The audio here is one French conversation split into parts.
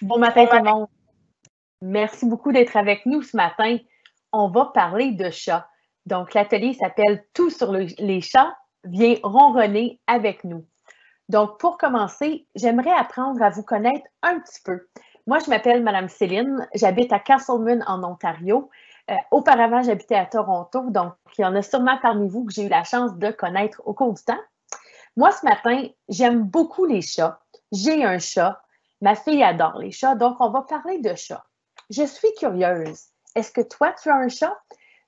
Bon matin tout le monde. Merci beaucoup d'être avec nous ce matin. On va parler de chats. Donc, l'atelier s'appelle Tout sur les chats. Viens ronronner avec nous. Donc, pour commencer, j'aimerais apprendre à vous connaître un petit peu. Moi, je m'appelle Madame Céline. J'habite à Castlemaine, en Ontario. Auparavant, j'habitais à Toronto. Donc, il y en a sûrement parmi vous que j'ai eu la chance de connaître au cours du temps. Moi, ce matin, j'aime beaucoup les chats. J'ai un chat. Ma fille adore les chats, donc on va parler de chats. Je suis curieuse. Est-ce que toi, tu as un chat?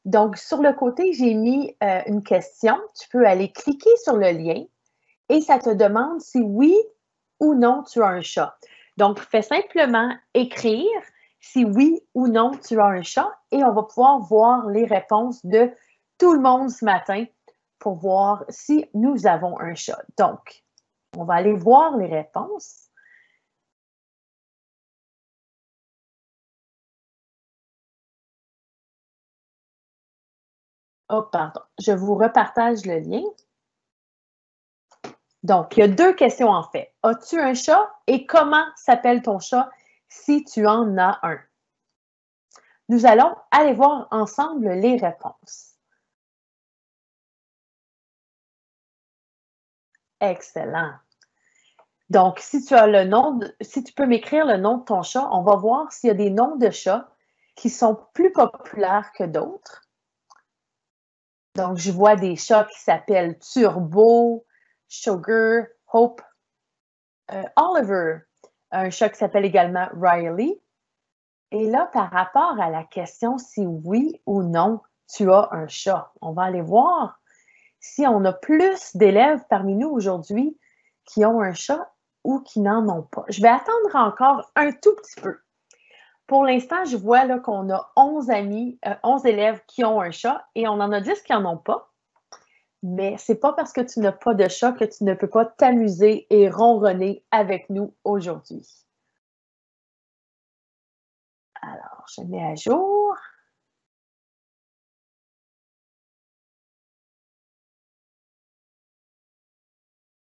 Donc, sur le côté, j'ai mis une question. Tu peux aller cliquer sur le lien et ça te demande si oui ou non tu as un chat. Donc, fais simplement écrire si oui ou non tu as un chat et on va pouvoir voir les réponses de tout le monde ce matin pour voir si nous avons un chat. Donc, on va aller voir les réponses. Oh, pardon. Je vous repartage le lien. Donc, il y a deux questions en fait. As-tu un chat et comment s'appelle ton chat si tu en as un? Nous allons aller voir ensemble les réponses. Excellent. Donc, si tu as le nom, si tu peux m'écrire le nom de ton chat, on va voir s'il y a des noms de chats qui sont plus populaires que d'autres. Donc, je vois des chats qui s'appellent Turbo, Sugar, Hope, Oliver, un chat qui s'appelle également Riley. Et là, par rapport à la question si oui ou non tu as un chat, on va aller voir si on a plus d'élèves parmi nous aujourd'hui qui ont un chat ou qui n'en ont pas. Je vais attendre encore un tout petit peu. Pour l'instant, je vois là qu'on a 11 élèves qui ont un chat et on en a 10 qui n'en ont pas. Mais c'est pas parce que tu n'as pas de chat que tu ne peux pas t'amuser et ronronner avec nous aujourd'hui. Alors, je mets à jour.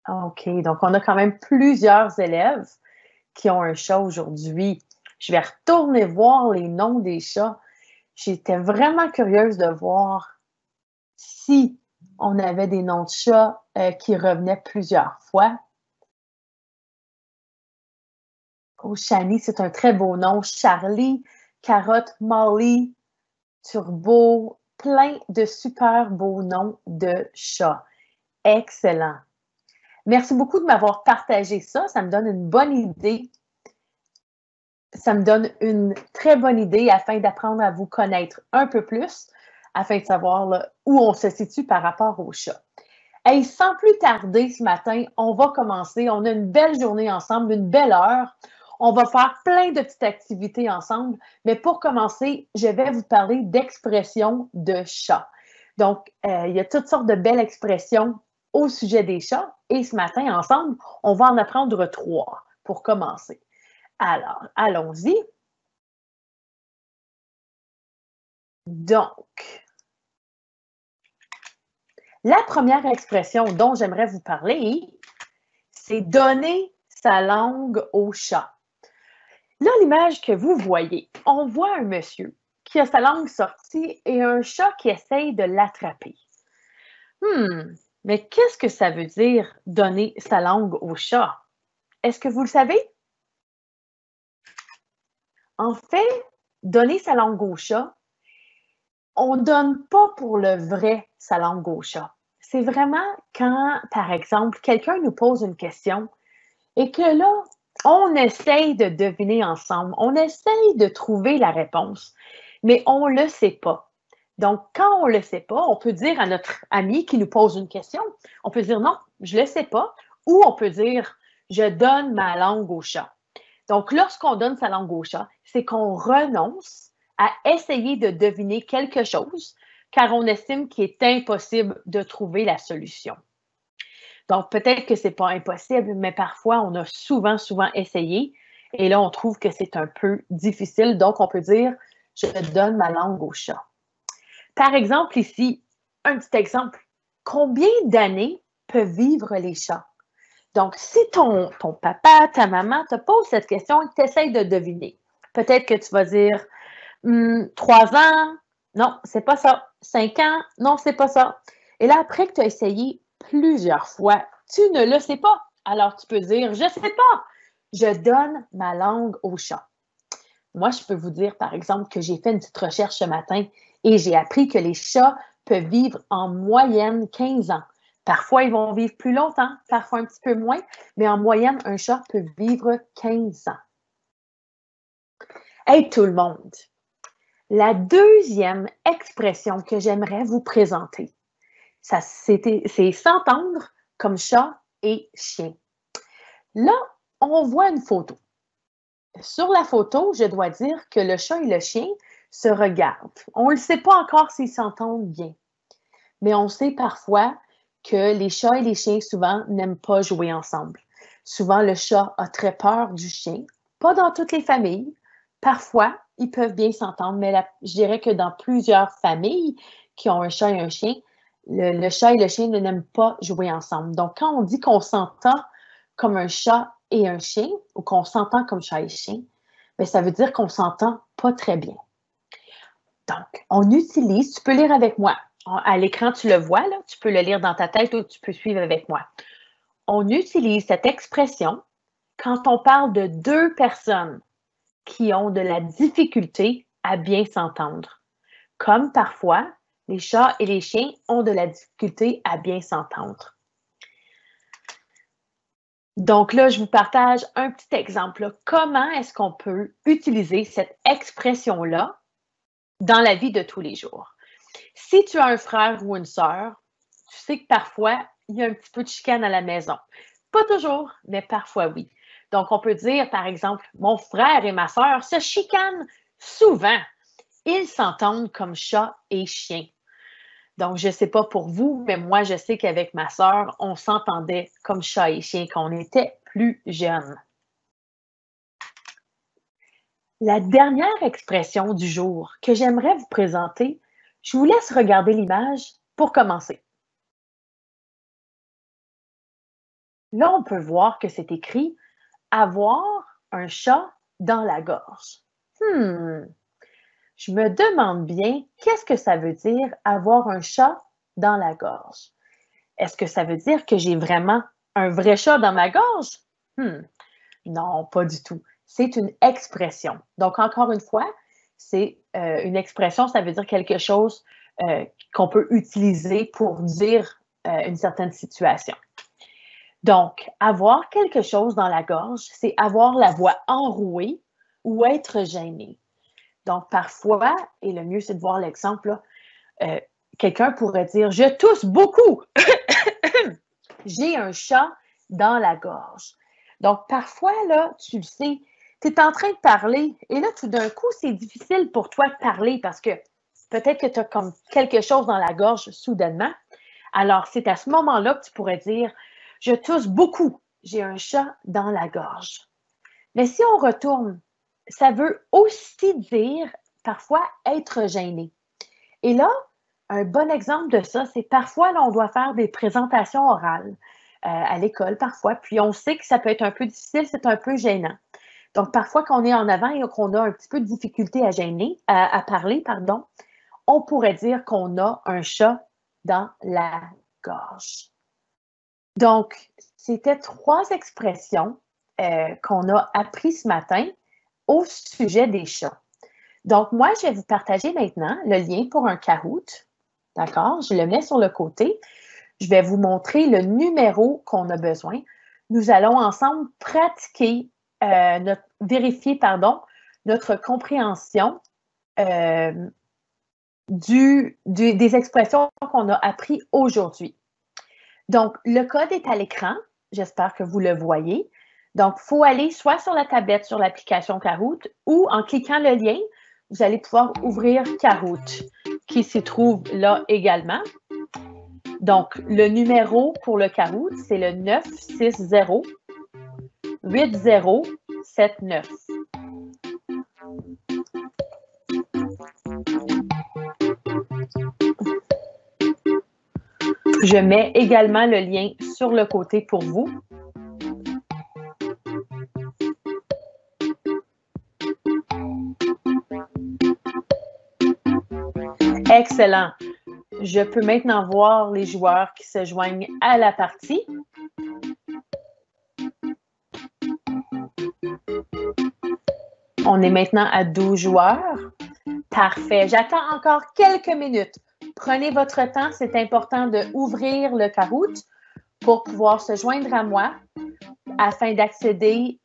OK, donc on a quand même plusieurs élèves qui ont un chat aujourd'hui. Je vais retourner voir les noms des chats. J'étais vraiment curieuse de voir si on avait des noms de chats qui revenaient plusieurs fois. Oh, Shani, c'est un très beau nom. Charlie, Carotte, Molly, Turbo, plein de super beaux noms de chats. Excellent. Merci beaucoup de m'avoir partagé ça. Ça me donne une bonne idée. Ça me donne une très bonne idée afin d'apprendre à vous connaître un peu plus, afin de savoir là, où on se situe par rapport aux chats. Hey, sans plus tarder ce matin, on va commencer. On a une belle journée ensemble, une belle heure. On va faire plein de petites activités ensemble. Mais pour commencer, je vais vous parler d'expressions de chats. Donc, il y a toutes sortes de belles expressions au sujet des chats. Et ce matin, ensemble, on va en apprendre 3 pour commencer. Alors, allons-y. Donc, la première expression dont j'aimerais vous parler, c'est donner sa langue au chat. Là, l'image que vous voyez, on voit un monsieur qui a sa langue sortie et un chat qui essaye de l'attraper. Mais qu'est-ce que ça veut dire donner sa langue au chat? Est-ce que vous le savez? En fait, donner sa langue au chat, on ne donne pas pour le vrai sa langue au chat. C'est vraiment quand, par exemple, quelqu'un nous pose une question et que là, on essaye de deviner ensemble, on essaye de trouver la réponse, mais on ne le sait pas. Donc, quand on ne le sait pas, on peut dire à notre ami qui nous pose une question, on peut dire non, je ne le sais pas, ou on peut dire je donne ma langue au chat. Donc, lorsqu'on donne sa langue au chat, c'est qu'on renonce à essayer de deviner quelque chose, car on estime qu'il est impossible de trouver la solution. Donc, peut-être que ce n'est pas impossible, mais parfois, on a souvent essayé et là, on trouve que c'est un peu difficile. Donc, on peut dire « je donne ma langue au chat ». Par exemple, ici, un petit exemple. Combien d'années peuvent vivre les chats? Donc, si ton papa, ta maman te pose cette question et que tu essaies de deviner, peut-être que tu vas dire 3 ans, non, c'est pas ça. 5 ans, non, c'est pas ça. Et là, après que tu as essayé plusieurs fois, tu ne le sais pas. Alors, tu peux dire, je sais pas. Je donne ma langue au chat. Moi, je peux vous dire, par exemple, que j'ai fait une petite recherche ce matin et j'ai appris que les chats peuvent vivre en moyenne 15 ans. Parfois, ils vont vivre plus longtemps, parfois un petit peu moins, mais en moyenne, un chat peut vivre 15 ans. Hey tout le monde! La deuxième expression que j'aimerais vous présenter, c'est s'entendre comme chat et chien. Là, on voit une photo. Sur la photo, je dois dire que le chat et le chien se regardent. On ne sait pas encore s'ils s'entendent bien, mais on sait parfois que les chats et les chiens, souvent, n'aiment pas jouer ensemble. Souvent, le chat a très peur du chien. Pas dans toutes les familles. Parfois, ils peuvent bien s'entendre, mais je dirais que dans plusieurs familles qui ont un chat et un chien, le chat et le chien n'aiment pas jouer ensemble. Donc, quand on dit qu'on s'entend comme un chat et un chien, ou qu'on s'entend comme chat et chien, bien, ça veut dire qu'on s'entend pas très bien. Donc, on utilise, tu peux lire avec moi. À l'écran, tu le vois, là, tu peux le lire dans ta tête ou tu peux suivre avec moi. On utilise cette expression quand on parle de deux personnes qui ont de la difficulté à bien s'entendre. Comme parfois, les chats et les chiens ont de la difficulté à bien s'entendre. Donc là, je vous partage un petit exemple. Là. Comment est-ce qu'on peut utiliser cette expression-là dans la vie de tous les jours? Si tu as un frère ou une sœur, tu sais que parfois, il y a un petit peu de chicane à la maison. Pas toujours, mais parfois oui. Donc, on peut dire, par exemple, mon frère et ma sœur se chicanent souvent. Ils s'entendent comme chat et chien. Donc, je ne sais pas pour vous, mais moi, je sais qu'avec ma sœur, on s'entendait comme chat et chien quand on était plus jeunes. La dernière expression du jour que j'aimerais vous présenter, je vous laisse regarder l'image pour commencer. Là, on peut voir que c'est écrit « avoir un chat dans la gorge ». Je me demande bien, qu'est-ce que ça veut dire avoir un chat dans la gorge? Est-ce que ça veut dire que j'ai vraiment un vrai chat dans ma gorge? Non, pas du tout. C'est une expression. Donc, encore une fois, c'est une expression, ça veut dire quelque chose qu'on peut utiliser pour dire une certaine situation. Donc, avoir quelque chose dans la gorge, c'est avoir la voix enrouée ou être gêné. Donc, parfois, et le mieux, c'est de voir l'exemple, quelqu'un pourrait dire « Je tousse beaucoup! J'ai un chat dans la gorge. » Donc, parfois, là, tu le sais, tu es en train de parler et là, tout d'un coup, c'est difficile pour toi de parler parce que peut-être que tu as comme quelque chose dans la gorge soudainement. Alors, c'est à ce moment-là que tu pourrais dire « Je tousse beaucoup, j'ai un chat dans la gorge. » Mais si on retourne, ça veut aussi dire parfois être gêné. Et là, un bon exemple de ça, c'est parfois, là, on doit faire des présentations orales à l'école parfois, puis on sait que ça peut être un peu difficile, c'est un peu gênant. Donc, parfois, quand on est en avant et qu'on a un petit peu de difficulté à parler, on pourrait dire qu'on a un chat dans la gorge. Donc, c'était 3 expressions qu'on a apprises ce matin au sujet des chats. Donc, moi, je vais vous partager maintenant le lien pour un Kahoot. D'accord? Je le mets sur le côté. Je vais vous montrer le numéro qu'on a besoin. Nous allons ensemble pratiquer, vérifier notre compréhension des expressions qu'on a apprises aujourd'hui. Donc, le code est à l'écran. J'espère que vous le voyez. Donc, il faut aller soit sur la tablette, sur l'application Kahoot, ou en cliquant le lien, vous allez pouvoir ouvrir Kahoot, qui s'y trouve là également. Donc, le numéro pour le Kahoot, c'est le 960-8079. Je mets également le lien sur le côté pour vous. Excellent. Je peux maintenant voir les joueurs qui se joignent à la partie. On est maintenant à 12 joueurs. Parfait. J'attends encore quelques minutes. Prenez votre temps. C'est important d'ouvrir le Kahoot pour pouvoir se joindre à moi afin d'accéder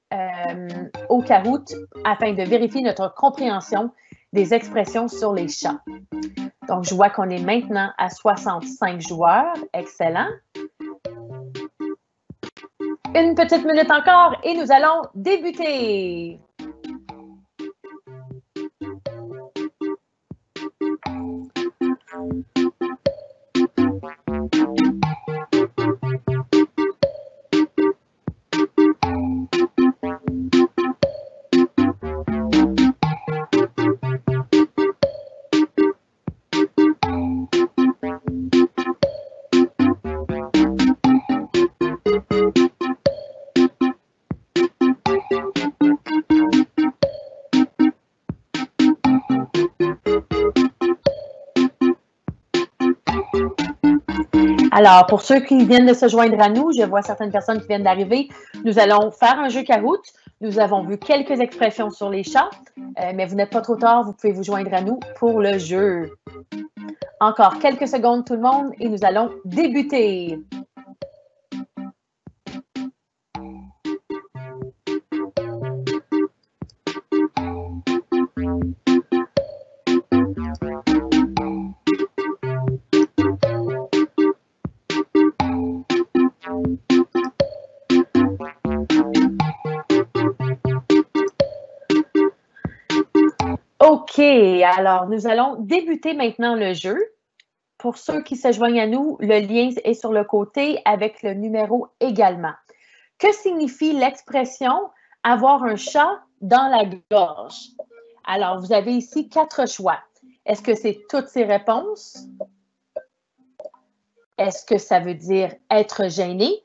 au Kahoot, afin de vérifier notre compréhension des expressions sur les chats. Donc, je vois qu'on est maintenant à 65 joueurs. Excellent. Une petite minute encore et nous allons débuter. Alors, pour ceux qui viennent de se joindre à nous, je vois certaines personnes qui viennent d'arriver. Nous allons faire un jeu Kahoot. Nous avons vu quelques expressions sur les chats, mais vous n'êtes pas trop tard, vous pouvez vous joindre à nous pour le jeu. Encore quelques secondes tout le monde et nous allons débuter. OK, alors nous allons débuter maintenant le jeu. Pour ceux qui se joignent à nous, le lien est sur le côté avec le numéro également. Que signifie l'expression « avoir un chat dans la gorge » ? Alors, vous avez ici 4 choix. Est-ce que c'est toutes ces réponses? Est-ce que ça veut dire être gêné,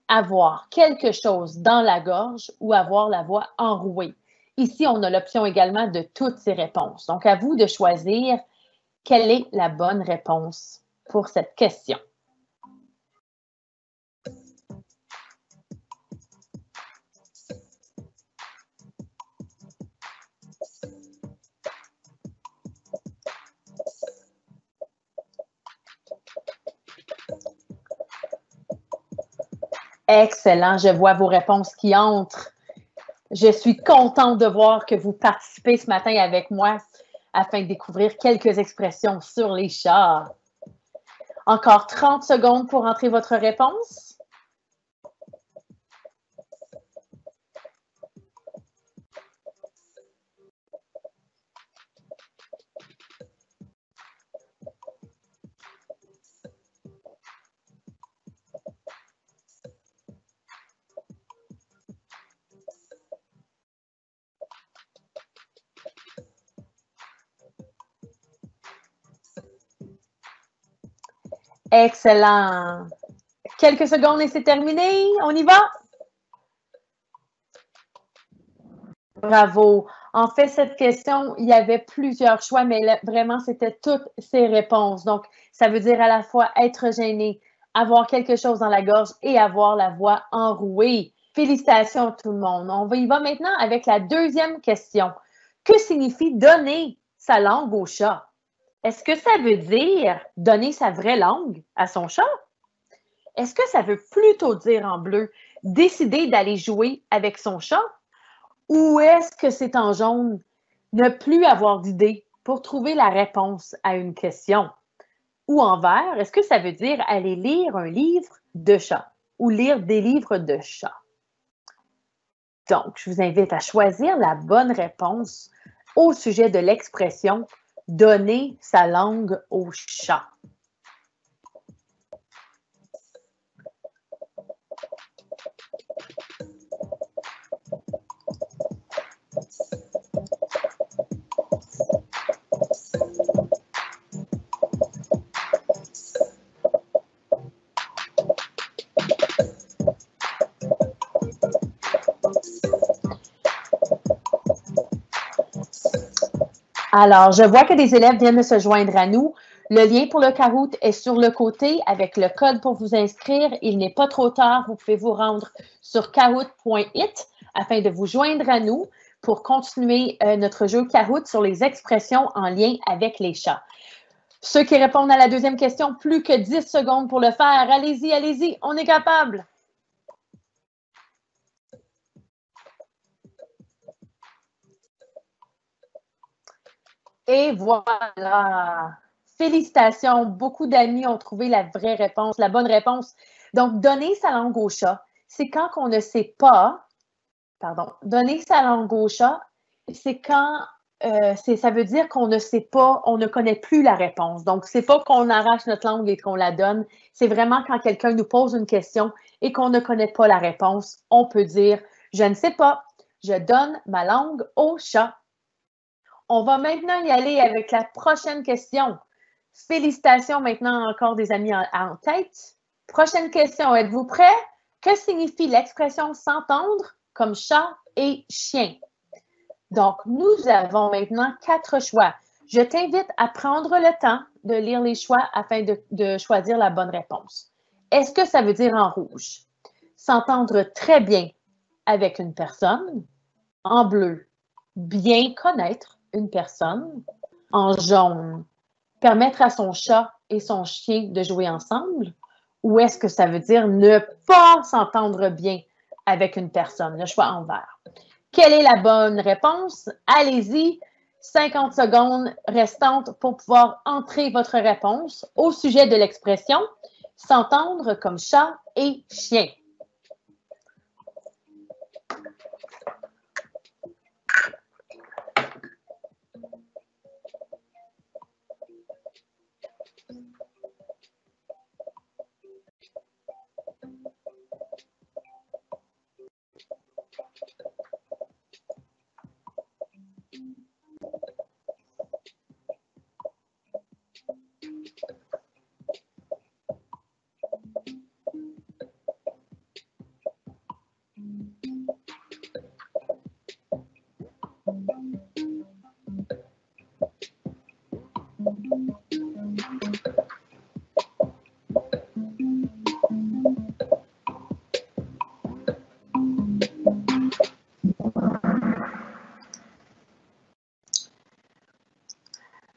avoir quelque chose dans la gorge ou avoir la voix enrouée? Ici, on a l'option également de toutes ces réponses. Donc, à vous de choisir quelle est la bonne réponse pour cette question. Excellent, je vois vos réponses qui entrent. Je suis contente de voir que vous participez ce matin avec moi afin de découvrir quelques expressions sur les chats. Encore 30 secondes pour entrer votre réponse. Excellent. Quelques secondes et c'est terminé. On y va? Bravo. En fait, cette question, il y avait plusieurs choix, mais là, vraiment, c'était toutes ces réponses. Donc, ça veut dire à la fois être gêné, avoir quelque chose dans la gorge et avoir la voix enrouée. Félicitations tout le monde. On y va maintenant avec la deuxième question. Que signifie donner sa langue au chat? Est-ce que ça veut dire donner sa vraie langue à son chat? Est-ce que ça veut plutôt dire en bleu décider d'aller jouer avec son chat? Ou est-ce que c'est en jaune ne plus avoir d'idée pour trouver la réponse à une question? Ou en vert, est-ce que ça veut dire aller lire un livre de chat ou lire des livres de chat? Donc, je vous invite à choisir la bonne réponse au sujet de l'expression « donner sa langue au chat ». Alors, je vois que des élèves viennent de se joindre à nous. Le lien pour le Kahoot est sur le côté avec le code pour vous inscrire. Il n'est pas trop tard. Vous pouvez vous rendre sur kahoot.it afin de vous joindre à nous pour continuer notre jeu Kahoot sur les expressions en lien avec les chats. Ceux qui répondent à la deuxième question, plus que 10 secondes pour le faire. Allez-y, allez-y, on est capable. Et voilà. Félicitations. Beaucoup d'amis ont trouvé la vraie réponse, la bonne réponse. Donc, donner sa langue au chat, c'est quand on ne sait pas, pardon, donner sa langue au chat, c'est quand ça veut dire qu'on ne sait pas, on ne connaît plus la réponse. Donc, c'est pas qu'on arrache notre langue et qu'on la donne. C'est vraiment quand quelqu'un nous pose une question et qu'on ne connaît pas la réponse, on peut dire, je ne sais pas, je donne ma langue au chat. On va maintenant y aller avec la prochaine question. Félicitations maintenant encore des amis en tête. Prochaine question, êtes-vous prêts? Que signifie l'expression s'entendre comme chat et chien? Donc, nous avons maintenant 4 choix. Je t'invite à prendre le temps de lire les choix afin de choisir la bonne réponse. Est-ce que ça veut dire en rouge? S'entendre très bien avec une personne. En bleu, bien connaître une personne. En jaune, permettre à son chat et son chien de jouer ensemble? Ou est-ce que ça veut dire ne pas s'entendre bien avec une personne? Le choix en vert. Quelle est la bonne réponse? Allez-y, 50 secondes restantes pour pouvoir entrer votre réponse au sujet de l'expression s'entendre comme chat et chien.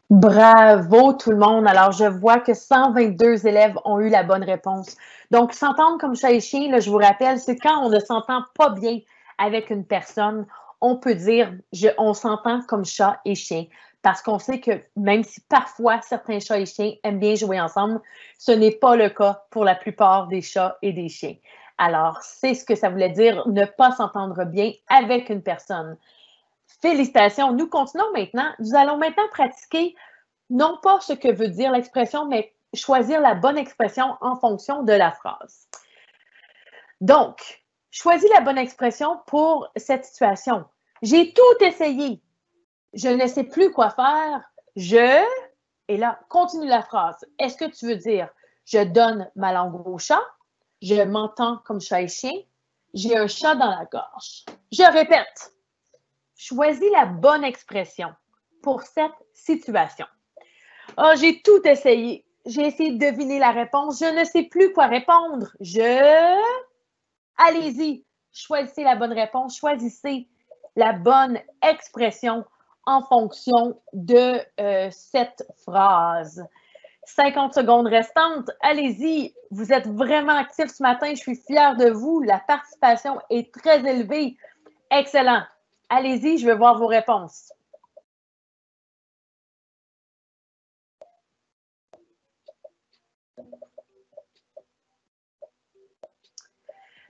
Bravo tout le monde. Alors, je vois que 122 élèves ont eu la bonne réponse. Donc, s'entendre comme chat et chien, là, je vous rappelle, c'est quand on ne s'entend pas bien avec une personne, on peut dire on s'entend comme chat et chien. Parce qu'on sait que même si parfois certains chats et chiens aiment bien jouer ensemble, ce n'est pas le cas pour la plupart des chats et des chiens. Alors, c'est ce que ça voulait dire, ne pas s'entendre bien avec une personne. Félicitations. Nous continuons maintenant. Nous allons maintenant pratiquer non pas ce que veut dire l'expression, mais choisir la bonne expression en fonction de la phrase. Donc, choisis la bonne expression pour cette situation. J'ai tout essayé. Je ne sais plus quoi faire. Je, et là, continue la phrase. Est-ce que tu veux dire je donne ma langue au chat? Je m'entends comme chat et chien? J'ai un chat dans la gorge. Je répète. Choisis la bonne expression pour cette situation. Oh, j'ai tout essayé. J'ai essayé de deviner la réponse. Je ne sais plus quoi répondre. Allez-y, choisissez la bonne réponse. Choisissez la bonne expression en fonction de cette phrase. 50 secondes restantes. Allez-y. Vous êtes vraiment actifs ce matin. Je suis fière de vous. La participation est très élevée. Excellent. Allez-y, je veux voir vos réponses.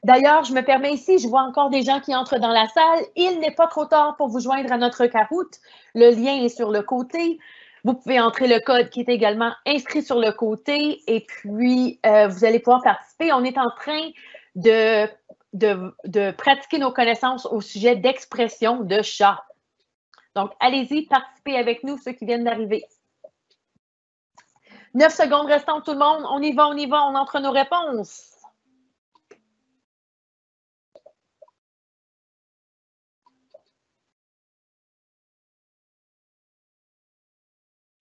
D'ailleurs, je me permets ici, je vois encore des gens qui entrent dans la salle. Il n'est pas trop tard pour vous joindre à notre Kahoot. Le lien est sur le côté. Vous pouvez entrer le code qui est également inscrit sur le côté et puis vous allez pouvoir participer. On est en train de pratiquer nos connaissances au sujet d'expression de chat. Donc, allez-y, participez avec nous, ceux qui viennent d'arriver. 9 secondes restantes, tout le monde. On y va, on entre nos réponses.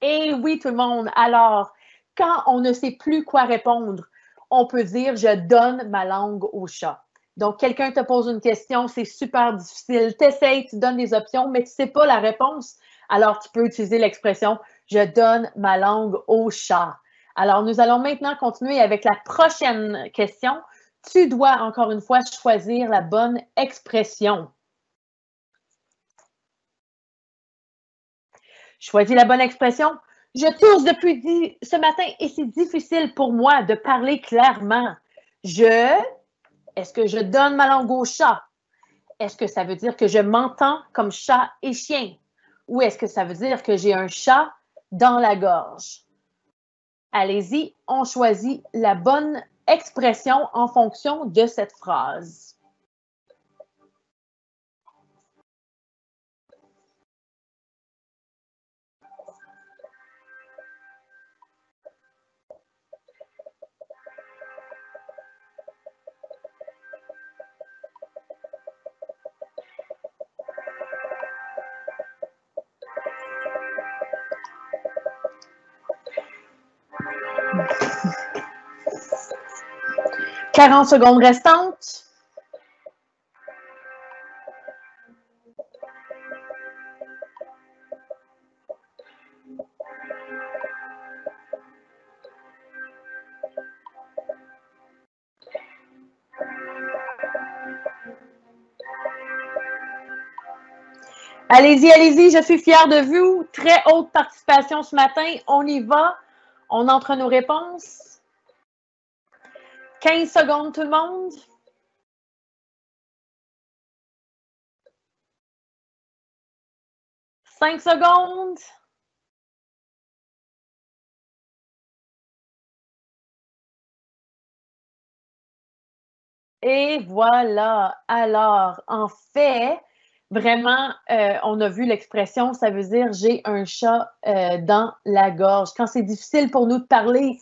Et oui, tout le monde. Alors, quand on ne sait plus quoi répondre, on peut dire « je donne ma langue au chat ». Donc, quelqu'un te pose une question, c'est super difficile. Tu essaies, tu donnes des options, mais tu ne sais pas la réponse. Alors, tu peux utiliser l'expression « je donne ma langue au chat ». Alors, nous allons maintenant continuer avec la prochaine question. Tu dois, encore une fois, choisir la bonne expression. Choisis la bonne expression. Je tousse depuis ce matin et c'est difficile pour moi de parler clairement. Est-ce que je donne ma langue au chat? Est-ce que ça veut dire que je m'entends comme chat et chien? Ou est-ce que ça veut dire que j'ai un chat dans la gorge? Allez-y, on choisit la bonne expression en fonction de cette phrase. « 40 secondes restantes. » Allez-y, allez-y, je suis fière de vous. Très haute participation ce matin. On y va. On entre nos réponses. 15 secondes, tout le monde. « 5 secondes. » Et voilà. Alors, en fait, vraiment, on a vu l'expression, ça veut dire « j'ai un chat dans la gorge ». Quand c'est difficile pour nous de parler,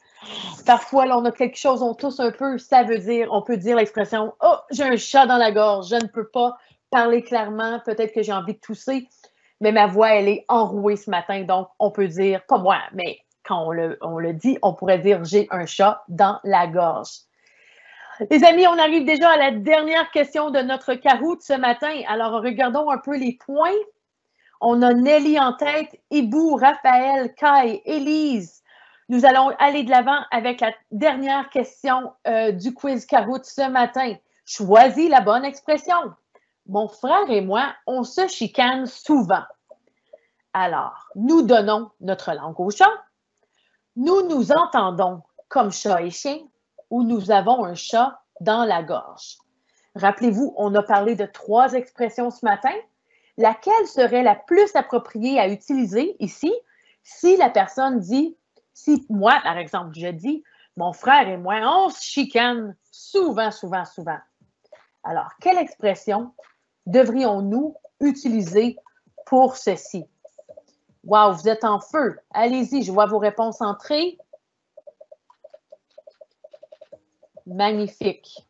parfois, là, on a quelque chose, on tousse un peu, ça veut dire, on peut dire l'expression « oh, j'ai un chat dans la gorge, je ne peux pas parler clairement, peut-être que j'ai envie de tousser, mais ma voix, elle est enrouée ce matin, donc on peut dire, pas moi, mais quand on le dit, on pourrait dire « j'ai un chat dans la gorge ». Les amis, on arrive déjà à la dernière question de notre Kahoot ce matin. Alors, regardons un peu les points. On a Nelly en tête, Ibou, Raphaël, Kai, Élise. Nous allons aller de l'avant avec la dernière question du quiz Kahoot ce matin. Choisis la bonne expression. Mon frère et moi, on se chicane souvent. Alors, nous donnons notre langue au chat. Nous nous entendons comme chat et chien ou nous avons un chat dans la gorge. Rappelez-vous, on a parlé de 3 expressions ce matin. Laquelle serait la plus appropriée à utiliser ici si la personne dit, si moi, par exemple, je dis, mon frère et moi, on se chicane souvent, souvent, souvent. Alors, quelle expression devrions-nous utiliser pour ceci? Wow, vous êtes en feu. Allez-y, je vois vos réponses entrer. Magnifique.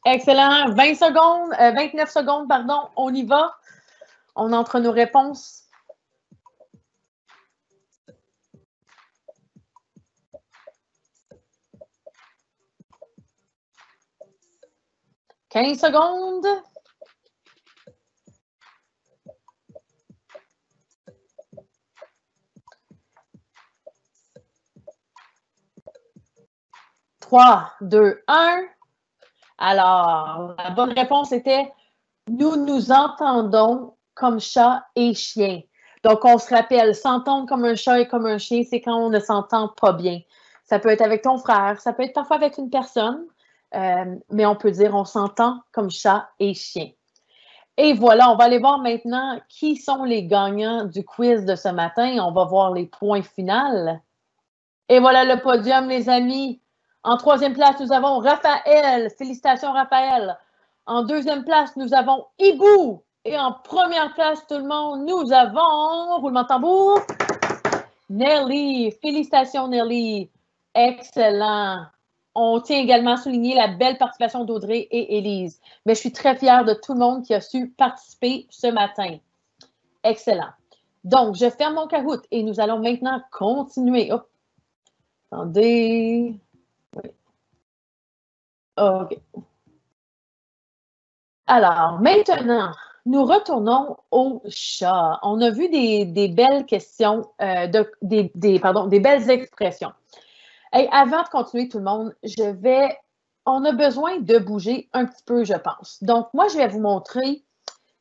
Excellent. 20 secondes, 29 secondes, pardon. On y va. On entre nos réponses. « 15 secondes. » « 3, 2, 1. Alors, la bonne réponse était « Nous nous entendons comme chat et chien ». Donc, on se rappelle, s'entendre comme un chat et comme un chien, c'est quand on ne s'entend pas bien. Ça peut être avec ton frère, ça peut être parfois avec une personne, mais on peut dire on s'entend comme chat et chien. Et voilà, on va aller voir maintenant qui sont les gagnants du quiz de ce matin. On va voir les points finaux. Et voilà le podium, les amis. En 3e place, nous avons Raphaël. Félicitations, Raphaël. En 2e place, nous avons Ibou. Et en première place, tout le monde, nous avons, roulement de tambour, Nelly. Félicitations, Nelly. Excellent. On tient également à souligner la belle participation d'Audrey et Élise. Mais je suis très fière de tout le monde qui a su participer ce matin. Excellent. Donc, je ferme mon Kahoot et nous allons maintenant continuer. Hop. Attendez. Oui. OK. Alors, maintenant, nous retournons au chat. On a vu des belles questions, des belles expressions. Et avant de continuer, tout le monde, on a besoin de bouger un petit peu, je pense. Donc, moi, je vais vous montrer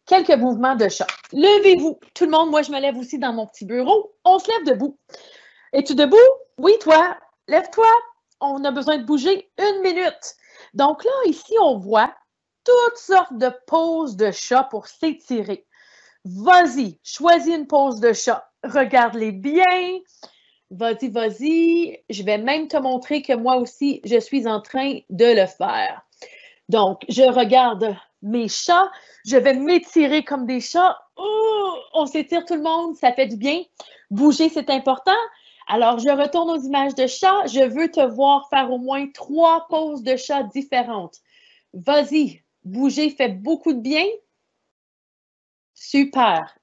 quelques mouvements de chat. Levez-vous. Tout le monde, moi, je me lève aussi dans mon petit bureau. On se lève debout. Es-tu debout? Oui, toi. Lève-toi. On a besoin de bouger 1 minute. Donc là, ici, on voit toutes sortes de poses de chat pour s'étirer. Vas-y, choisis une pose de chat. Regarde-les bien. Vas-y, vas-y. Je vais même te montrer que moi aussi, je suis en train de le faire. Donc, je regarde mes chats. Je vais m'étirer comme des chats. Oh, on s'étire tout le monde, ça fait du bien. Bouger, c'est important. Alors, je retourne aux images de chat. Je veux te voir faire au moins 3 poses de chat différentes. Vas-y, bouger fait beaucoup de bien. Super.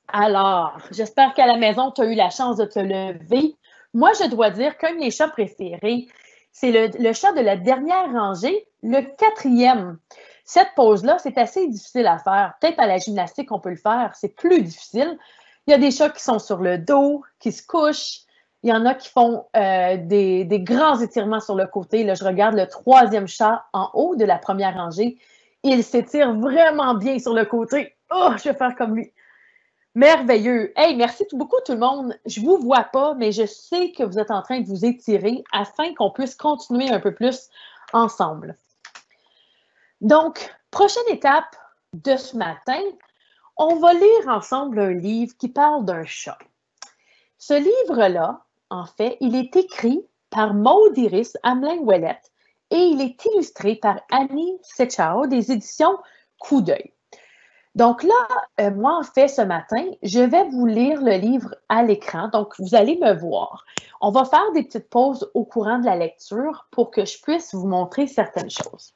Alors, j'espère qu'à la maison, tu as eu la chance de te lever. Moi, je dois dire qu'un de mes chats préférés, c'est le chat de la dernière rangée, le 4e. Cette pose-là, c'est assez difficile à faire. Peut-être à la gymnastique, on peut le faire. C'est plus difficile. Il y a des chats qui sont sur le dos, qui se couchent. Il y en a qui font des grands étirements sur le côté. Là, je regarde le 3e chat en haut de la première rangée. Il s'étire vraiment bien sur le côté. Oh, je vais faire comme lui. Merveilleux. Hey, merci beaucoup tout le monde. Je ne vous vois pas, mais je sais que vous êtes en train de vous étirer afin qu'on puisse continuer un peu plus ensemble. Donc, prochaine étape de ce matin, on va lire ensemble un livre qui parle d'un chat. Ce livre-là, en fait, il est écrit par Maud Iris Hamelin-Ouellette et il est illustré par Annie Setchao des éditions Coup d'œil. Donc là, moi, en fait, ce matin, je vais vous lire le livre à l'écran. Donc, vous allez me voir. On va faire des petites pauses au courant de la lecture pour que je puisse vous montrer certaines choses.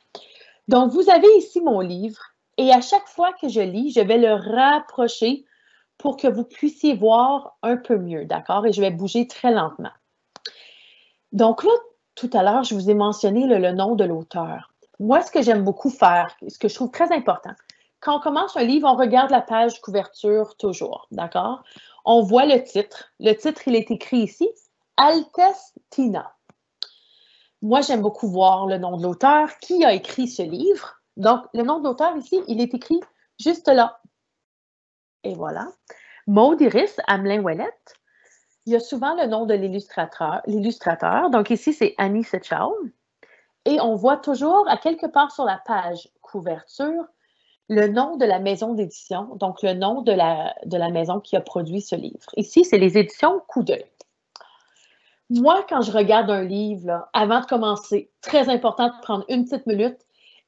Donc, vous avez ici mon livre et à chaque fois que je lis, je vais le rapprocher pour que vous puissiez voir un peu mieux, d'accord? Et je vais bouger très lentement. Donc là, tout à l'heure, je vous ai mentionné le nom de l'auteur. Moi, ce que j'aime beaucoup faire, ce que je trouve très important, quand on commence un livre, on regarde la page couverture toujours, d'accord? On voit le titre. Le titre, il est écrit ici, Altesse Tina. Moi, j'aime beaucoup voir le nom de l'auteur, qui a écrit ce livre. Donc, le nom de l'auteur ici, il est écrit juste là. Et voilà. Maud Iris Hamelin-Ouellette. Il y a souvent le nom de l'illustrateur. Donc, ici, c'est Annie Setchao. Et on voit toujours, à quelque part sur la page couverture, le nom de la maison d'édition, donc le nom de la maison qui a produit ce livre. Ici, c'est les éditions Coup d'œil. Moi, quand je regarde un livre, là, avant de commencer, très important de prendre une petite minute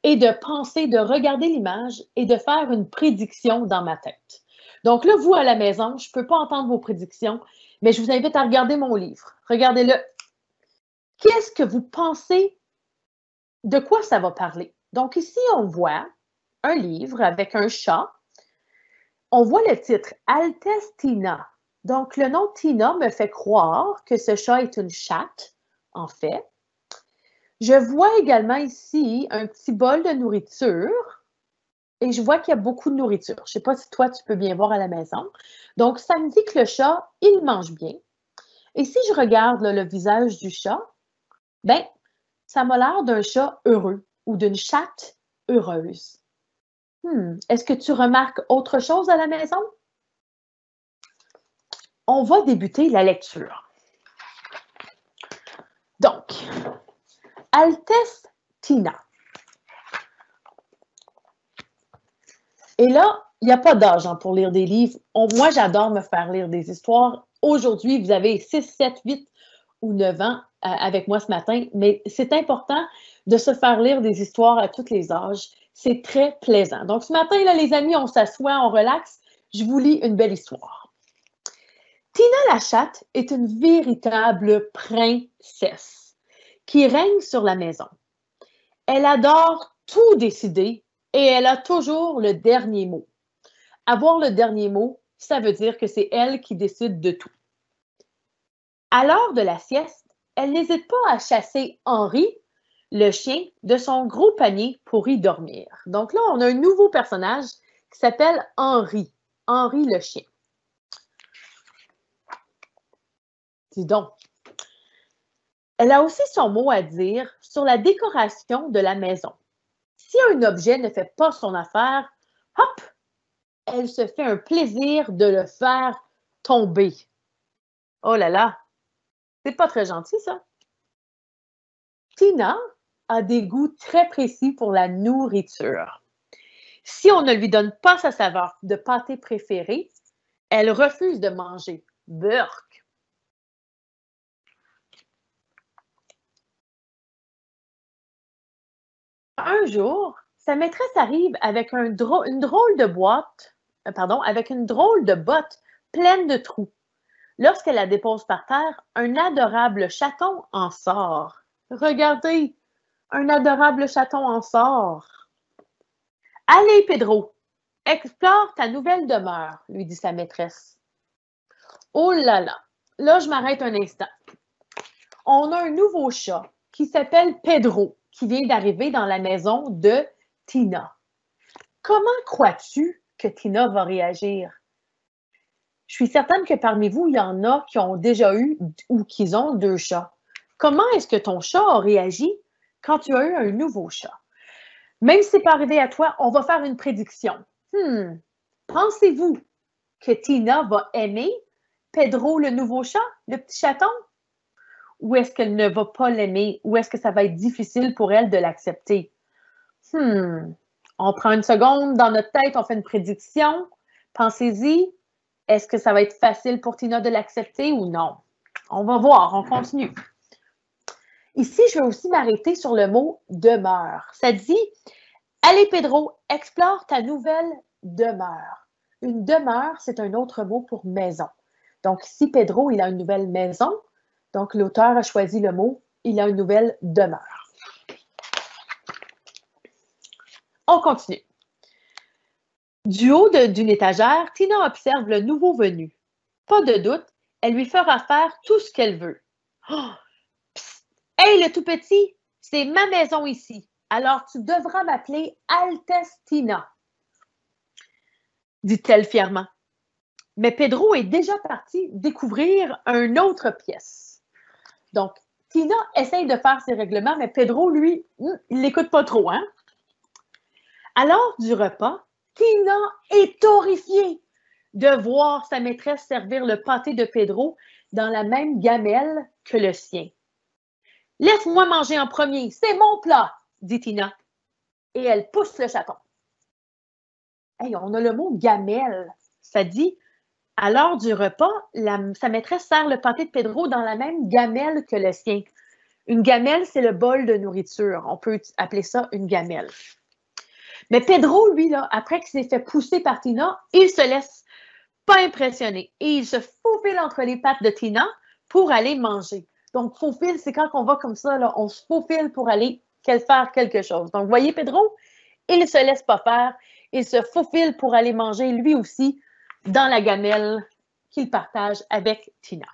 et de penser, de regarder l'image et de faire une prédiction dans ma tête. Donc là, vous, à la maison, je ne peux pas entendre vos prédictions, mais je vous invite à regarder mon livre. Regardez-le. Qu'est-ce que vous pensez? De quoi ça va parler? Donc ici, on voit un livre avec un chat. On voit le titre Altesse Tina. Donc, le nom Tina me fait croire que ce chat est une chatte, en fait. Je vois également ici un petit bol de nourriture et je vois qu'il y a beaucoup de nourriture. Je ne sais pas si toi, tu peux bien voir à la maison. Donc, ça me dit que le chat, il mange bien. Et si je regarde là, le visage du chat, ben, ça m'a l'air d'un chat heureux ou d'une chatte heureuse. Est-ce que tu remarques autre chose à la maison? On va débuter la lecture. Donc, Altesse Tina. Et là, il n'y a pas d'âge pour lire des livres. Moi, j'adore me faire lire des histoires. Aujourd'hui, vous avez 6, 7, 8 ou 9 ans avec moi ce matin, mais c'est important de se faire lire des histoires à tous les âges. C'est très plaisant. Donc, ce matin, là, les amis, on s'assoit, on relaxe. Je vous lis une belle histoire. Tina la chatte est une véritable princesse qui règne sur la maison. Elle adore tout décider et elle a toujours le dernier mot. Avoir le dernier mot, ça veut dire que c'est elle qui décide de tout. À l'heure de la sieste, elle n'hésite pas à chasser Henri, le chien, de son gros panier pour y dormir. Donc là, on a un nouveau personnage qui s'appelle Henri. Henri le chien. Dis donc. Elle a aussi son mot à dire sur la décoration de la maison. Si un objet ne fait pas son affaire, hop, elle se fait un plaisir de le faire tomber. Oh là là, c'est pas très gentil ça. Tina a des goûts très précis pour la nourriture. Si on ne lui donne pas sa saveur de pâté préférée, elle refuse de manger. Burk. Un jour, sa maîtresse arrive avec une drôle de boîte, avec une drôle de botte pleine de trous. Lorsqu'elle la dépose par terre, un adorable chaton en sort. Regardez, un adorable chaton en sort. Allez, Pedro, explore ta nouvelle demeure, lui dit sa maîtresse. Oh là là, là je m'arrête un instant. On a un nouveau chat qui s'appelle Pedro, qui vient d'arriver dans la maison de Tina. Comment crois-tu que Tina va réagir? Je suis certaine que parmi vous, il y en a qui ont déjà eu ou qui ont 2 chats. Comment est-ce que ton chat a réagi quand tu as eu un nouveau chat? Même si ce n'est pas arrivé à toi, on va faire une prédiction. Pensez-vous que Tina va aimer Pedro, le nouveau chat, le petit chaton? Ou est-ce qu'elle ne va pas l'aimer? Ou est-ce que ça va être difficile pour elle de l'accepter? On prend une seconde dans notre tête, on fait une prédiction. Pensez-y. Est-ce que ça va être facile pour Tina de l'accepter ou non? On va voir, on continue. Ici, je vais aussi m'arrêter sur le mot demeure. Ça dit, allez Pedro, explore ta nouvelle demeure. Une demeure, c'est un autre mot pour maison. Donc ici, Pedro, il a une nouvelle maison. Donc l'auteur a choisi le mot, il a une nouvelle demeure. On continue. Du haut d'une étagère, Tina observe le nouveau venu. Pas de doute, elle lui fera faire tout ce qu'elle veut. Oh! Psst! Hey, le tout petit, c'est ma maison ici. Alors tu devras m'appeler Altesse Tina, dit-elle fièrement. Mais Pedro est déjà parti découvrir une autre pièce. Donc, Tina essaye de faire ses règlements, mais Pedro, lui, il l'écoute pas trop, hein? À l'heure du repas, Tina est horrifiée de voir sa maîtresse servir le pâté de Pedro dans la même gamelle que le sien. « Laisse-moi manger en premier, c'est mon plat !» dit Tina. Et elle pousse le chaton. Hey, on a le mot « gamelle ». Ça dit, à l'heure du repas, sa maîtresse sert le pâté de Pedro dans la même gamelle que le sien. Une gamelle, c'est le bol de nourriture. On peut appeler ça une gamelle. Mais Pedro, lui, là, après qu'il s'est fait pousser par Tina, il se laisse pas impressionner et il se faufile entre les pattes de Tina pour aller manger. Donc, faufile, c'est quand on va comme ça, là, on se faufile pour aller faire quelque chose. Donc, vous voyez, Pedro, il ne se laisse pas faire. Il se faufile pour aller manger, lui aussi, dans la gamelle qu'il partage avec Tina.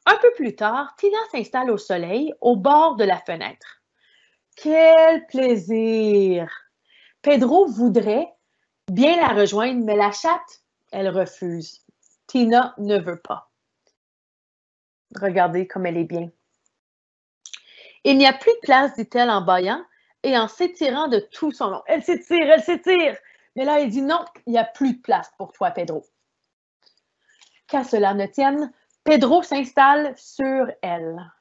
Un peu plus tard, Tina s'installe au soleil, au bord de la fenêtre. Quel plaisir! Pedro voudrait bien la rejoindre, mais la chatte, elle refuse. Tina ne veut pas. Regardez comme elle est bien. Il n'y a plus de place, dit-elle en bâillant et en s'étirant de tout son long. Elle s'étire, elle s'étire. Mais là, elle dit non, il n'y a plus de place pour toi, Pedro. Qu'à cela ne tienne, Pedro s'installe sur elle.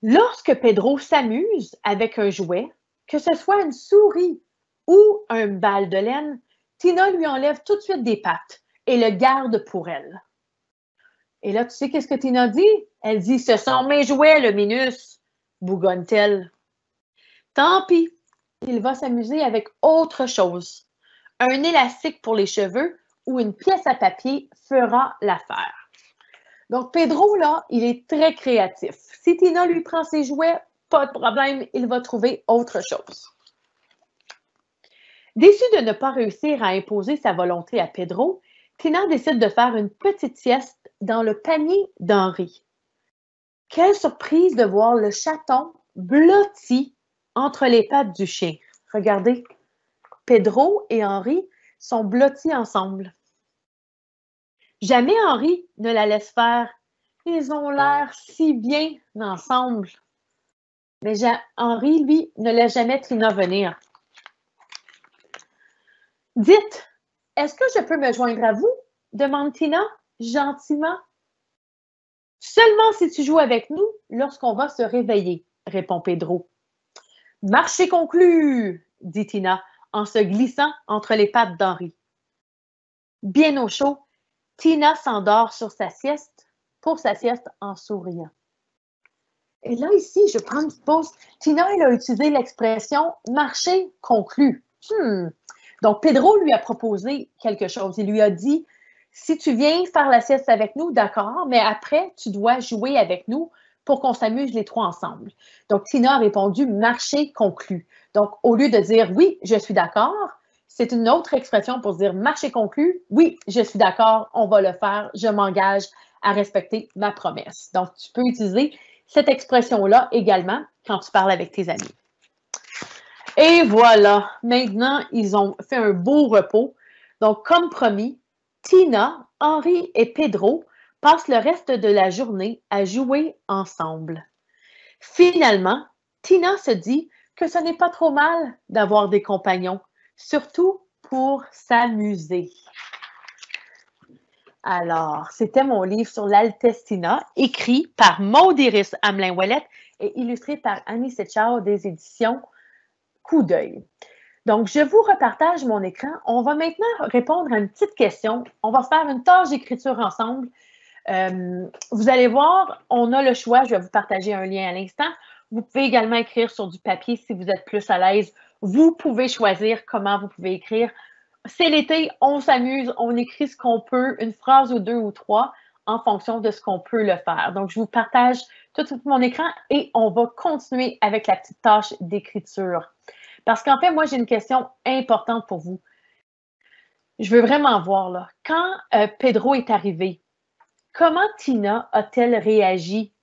Lorsque Pedro s'amuse avec un jouet, que ce soit une souris ou un bal de laine, Tina lui enlève tout de suite des pattes et le garde pour elle. Et là, tu sais qu'est-ce que Tina dit? Elle dit, ce sont mes jouets, le Minus. bougonne-t-elle. Tant pis, il va s'amuser avec autre chose. Un élastique pour les cheveux ou une pièce à papier fera l'affaire. Donc, Pedro, là, il est très créatif. Si Tina lui prend ses jouets, pas de problème, il va trouver autre chose. Déçue de ne pas réussir à imposer sa volonté à Pedro, Tina décide de faire une petite sieste dans le panier d'Henri. Quelle surprise de voir le chaton blotti entre les pattes du chien. Regardez, Pedro et Henri sont blottis ensemble. Jamais Henri ne la laisse faire. Ils ont l'air si bien ensemble. Mais Henri, lui, ne laisse jamais Tina venir. Dites, est-ce que je peux me joindre à vous? Demande Tina, gentiment. Seulement si tu joues avec nous lorsqu'on va se réveiller, répond Pedro. Marché conclu, dit Tina en se glissant entre les pattes d'Henri. Bien au chaud, Tina s'endort pour sa sieste en souriant. Et là, ici, je prends une pause. Tina, elle a utilisé l'expression « marché conclu ». Donc, Pedro lui a proposé quelque chose. Il lui a dit « Si tu viens faire la sieste avec nous, d'accord, mais après, tu dois jouer avec nous pour qu'on s'amuse les trois ensemble. » Donc, Tina a répondu « marché conclu ». Donc, au lieu de dire « oui, je suis d'accord », c'est une autre expression pour dire « marché conclu ». Oui, je suis d'accord, on va le faire, je m'engage à respecter ma promesse. Donc, tu peux utiliser cette expression-là également quand tu parles avec tes amis. Et voilà, maintenant, ils ont fait un beau repos. Donc, comme promis, Tina, Henri et Pedro passent le reste de la journée à jouer ensemble. Finalement, Tina se dit que ce n'est pas trop mal d'avoir des compagnons, surtout pour s'amuser. Alors, c'était mon livre sur l'Altesse Tina, écrit par Maud Iris Hamelin-Ouellette et illustré par Annie Setchau des éditions Coup d'œil. Donc, je vous repartage mon écran. On va maintenant répondre à une petite question. On va faire une tâche d'écriture ensemble. Vous allez voir, on a le choix. Je vais vous partager un lien à l'instant. Vous pouvez également écrire sur du papier si vous êtes plus à l'aise. Vous pouvez choisir comment vous pouvez écrire. C'est l'été, on s'amuse, on écrit ce qu'on peut, une phrase ou deux ou trois, en fonction de ce qu'on peut le faire. Donc, je vous partage tout mon écran et on va continuer avec la petite tâche d'écriture. Parce qu'en fait, moi, j'ai une question importante pour vous. Je veux vraiment voir, là, quand Pedro est arrivé, comment Tina a-t-elle réagi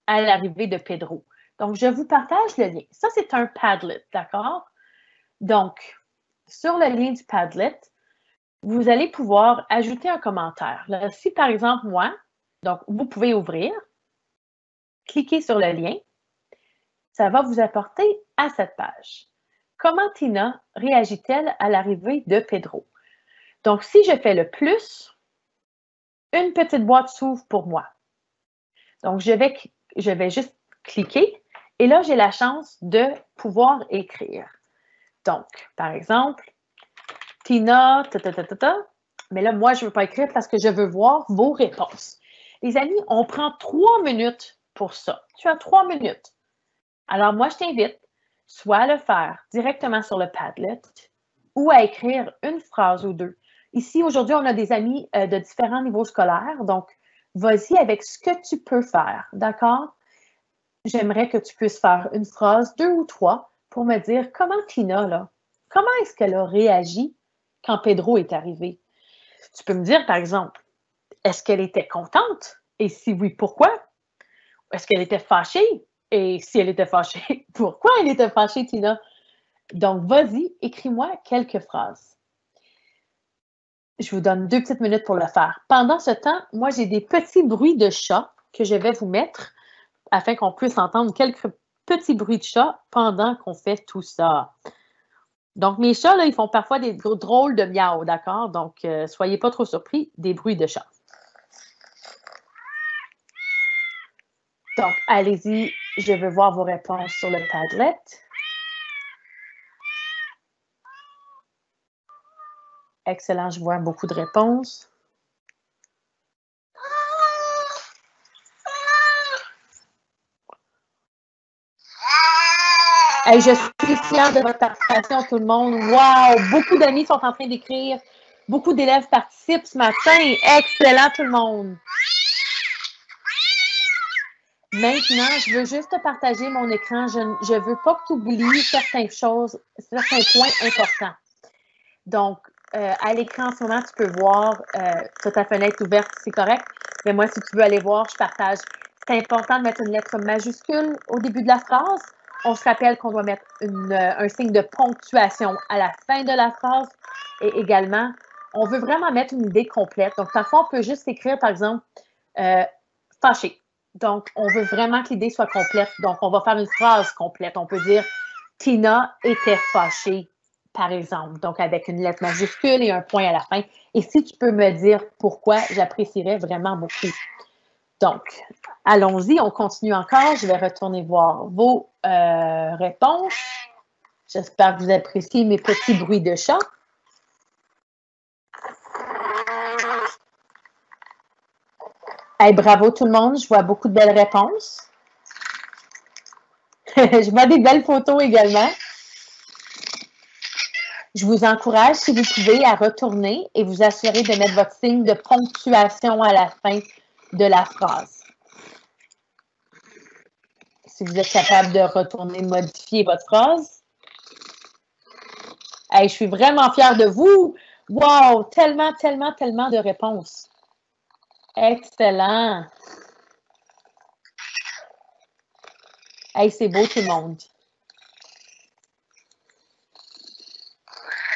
à l'arrivée de Pedro? Donc, je vous partage le lien. Ça, c'est un Padlet, d'accord? Donc, sur le lien du Padlet, vous allez pouvoir ajouter un commentaire. Là, si, par exemple, moi, donc, vous pouvez ouvrir, cliquer sur le lien, ça va vous apporter à cette page. Comment Tina réagit-elle à l'arrivée de Pedro? Donc, si je fais le plus, une petite boîte s'ouvre pour moi. Donc, je vais juste cliquer et là, j'ai la chance de pouvoir écrire. Donc, par exemple, Tina, mais là, moi, je ne veux pas écrire parce que je veux voir vos réponses. Les amis, on prend 3 minutes pour ça. Tu as 3 minutes. Alors, moi, je t'invite soit à le faire directement sur le Padlet ou à écrire une phrase ou deux. Ici, aujourd'hui, on a des amis de différents niveaux scolaires, donc vas-y avec ce que tu peux faire, d'accord? J'aimerais que tu puisses faire une phrase, 2 ou 3, pour me dire comment Tina, là, comment est-ce qu'elle a réagi quand Pedro est arrivé? Tu peux me dire, par exemple, est-ce qu'elle était contente? Et si oui, pourquoi? Est-ce qu'elle était fâchée? Et si elle était fâchée, pourquoi elle était fâchée, Tina? Donc, vas-y, écris-moi quelques phrases. Je vous donne 2 petites minutes pour le faire. Pendant ce temps, moi, j'ai des petits bruits de chat que je vais vous mettre afin qu'on puisse entendre quelques petits bruits de chat pendant qu'on fait tout ça. Donc, mes chats, là, ils font parfois des drôles de miaou, d'accord? Donc, soyez pas trop surpris des bruits de chat. Donc, allez-y, je veux voir vos réponses sur le Padlet. Excellent, je vois beaucoup de réponses. Hey, je suis fière de votre participation, tout le monde. Wow! Beaucoup d'amis sont en train d'écrire. Beaucoup d'élèves participent ce matin. Excellent, tout le monde. Maintenant, je veux juste te partager mon écran. Je ne veux pas que tu oublies certaines choses, certains points importants. Donc, à l'écran en ce moment, tu peux voir, tu as ta fenêtre ouverte, c'est correct. Mais moi, si tu veux aller voir, je partage. C'est important de mettre une lettre majuscule au début de la phrase. On se rappelle qu'on doit mettre un signe de ponctuation à la fin de la phrase. Et également, on veut vraiment mettre une idée complète. Donc, parfois, on peut juste écrire, par exemple, fâché. Donc, on veut vraiment que l'idée soit complète. Donc, on va faire une phrase complète. On peut dire Tina était fâchée, par exemple. Donc, avec une lettre majuscule et un point à la fin. Et si tu peux me dire pourquoi, j'apprécierais vraiment beaucoup. Donc, allons-y, on continue encore. Je vais retourner voir vos réponses. J'espère que vous appréciez mes petits bruits de chat. Hey, bravo tout le monde, je vois beaucoup de belles réponses. Je vois des belles photos également. Je vous encourage, si vous pouvez, à retourner et vous assurer de mettre votre signe de ponctuation à la fin de la phrase. Si vous êtes capable de retourner modifier votre phrase. Hey, je suis vraiment fière de vous. Wow, tellement, tellement, tellement de réponses. Excellent. Hey, c'est beau tout le monde.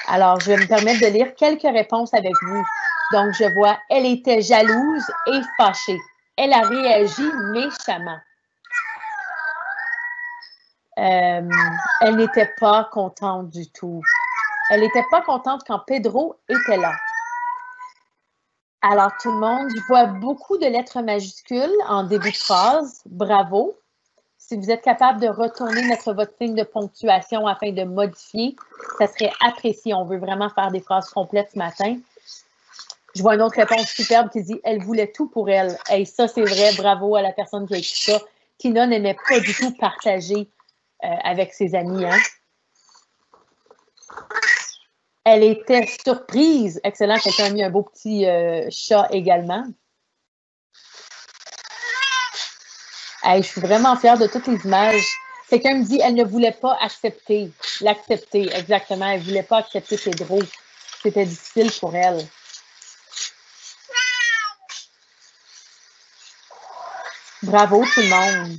Alors, je vais me permettre de lire quelques réponses avec vous. Donc, je vois, elle était jalouse et fâchée. Elle a réagi méchamment. Elle n'était pas contente du tout. Elle n'était pas contente quand Pedro était là. Alors, tout le monde, je vois beaucoup de lettres majuscules en début de phrase. Bravo. Si vous êtes capable de retourner mettre votre signe de ponctuation afin de modifier, ça serait apprécié. On veut vraiment faire des phrases complètes ce matin. Je vois une autre réponse superbe qui dit « Elle voulait tout pour elle ». Hey, ça, c'est vrai. Bravo à la personne qui a écrit ça. Tina n'aimait pas du tout partager avec ses amis. Hein? Elle était surprise. Excellent. Quelqu'un a mis un beau petit chat également. Hey, je suis vraiment fière de toutes les images. Quelqu'un me dit elle ne voulait pas accepter. L'accepter, exactement. Elle ne voulait pas accepter Pedro. C'était difficile pour elle. Bravo tout le monde.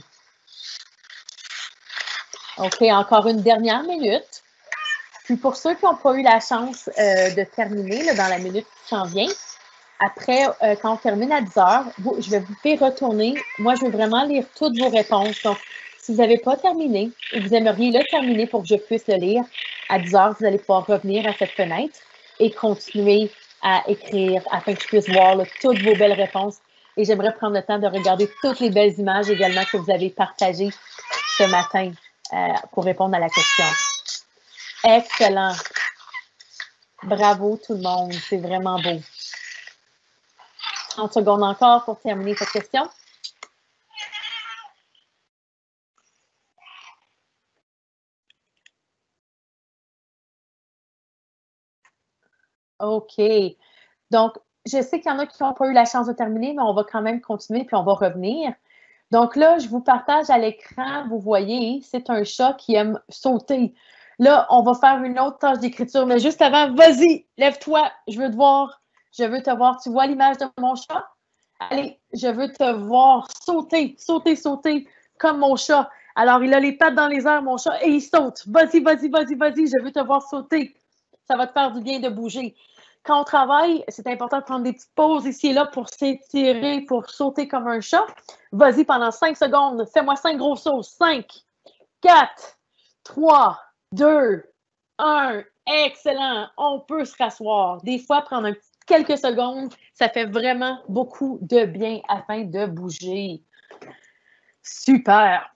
OK, encore une dernière minute. Puis pour ceux qui n'ont pas eu la chance de terminer là, dans la minute qui s'en vient, après, quand on termine à 10 heures, je vais vous faire retourner. Moi, je veux vraiment lire toutes vos réponses. Donc, si vous n'avez pas terminé et vous aimeriez le terminer pour que je puisse le lire, à 10 heures, vous allez pouvoir revenir à cette fenêtre et continuer à écrire afin que je puisse voir là, toutes vos belles réponses. Et j'aimerais prendre le temps de regarder toutes les belles images également que vous avez partagées ce matin pour répondre à la question. Excellent. Bravo tout le monde. C'est vraiment beau. 30 secondes encore pour terminer cette question. OK. Donc, je sais qu'il y en a qui n'ont pas eu la chance de terminer, mais on va quand même continuer puis on va revenir. Donc là, je vous partage à l'écran, vous voyez, c'est un chat qui aime sauter. Là, on va faire une autre tâche d'écriture, mais juste avant, vas-y, lève-toi, je veux te voir. Je veux te voir. Tu vois l'image de mon chat? Allez, je veux te voir sauter, sauter, sauter, comme mon chat. Alors, il a les pattes dans les airs, mon chat, et il saute. Vas-y, vas-y, vas-y, vas-y, je veux te voir sauter. Ça va te faire du bien de bouger. Quand on travaille, c'est important de prendre des petites pauses ici et là pour s'étirer, pour sauter comme un chat. Vas-y, pendant 5 secondes, fais-moi 5 gros sauts. 5, 4, 3, 2, 1. Excellent. On peut se rasseoir. Des fois, prendre quelques secondes, ça fait vraiment beaucoup de bien afin de bouger. Super.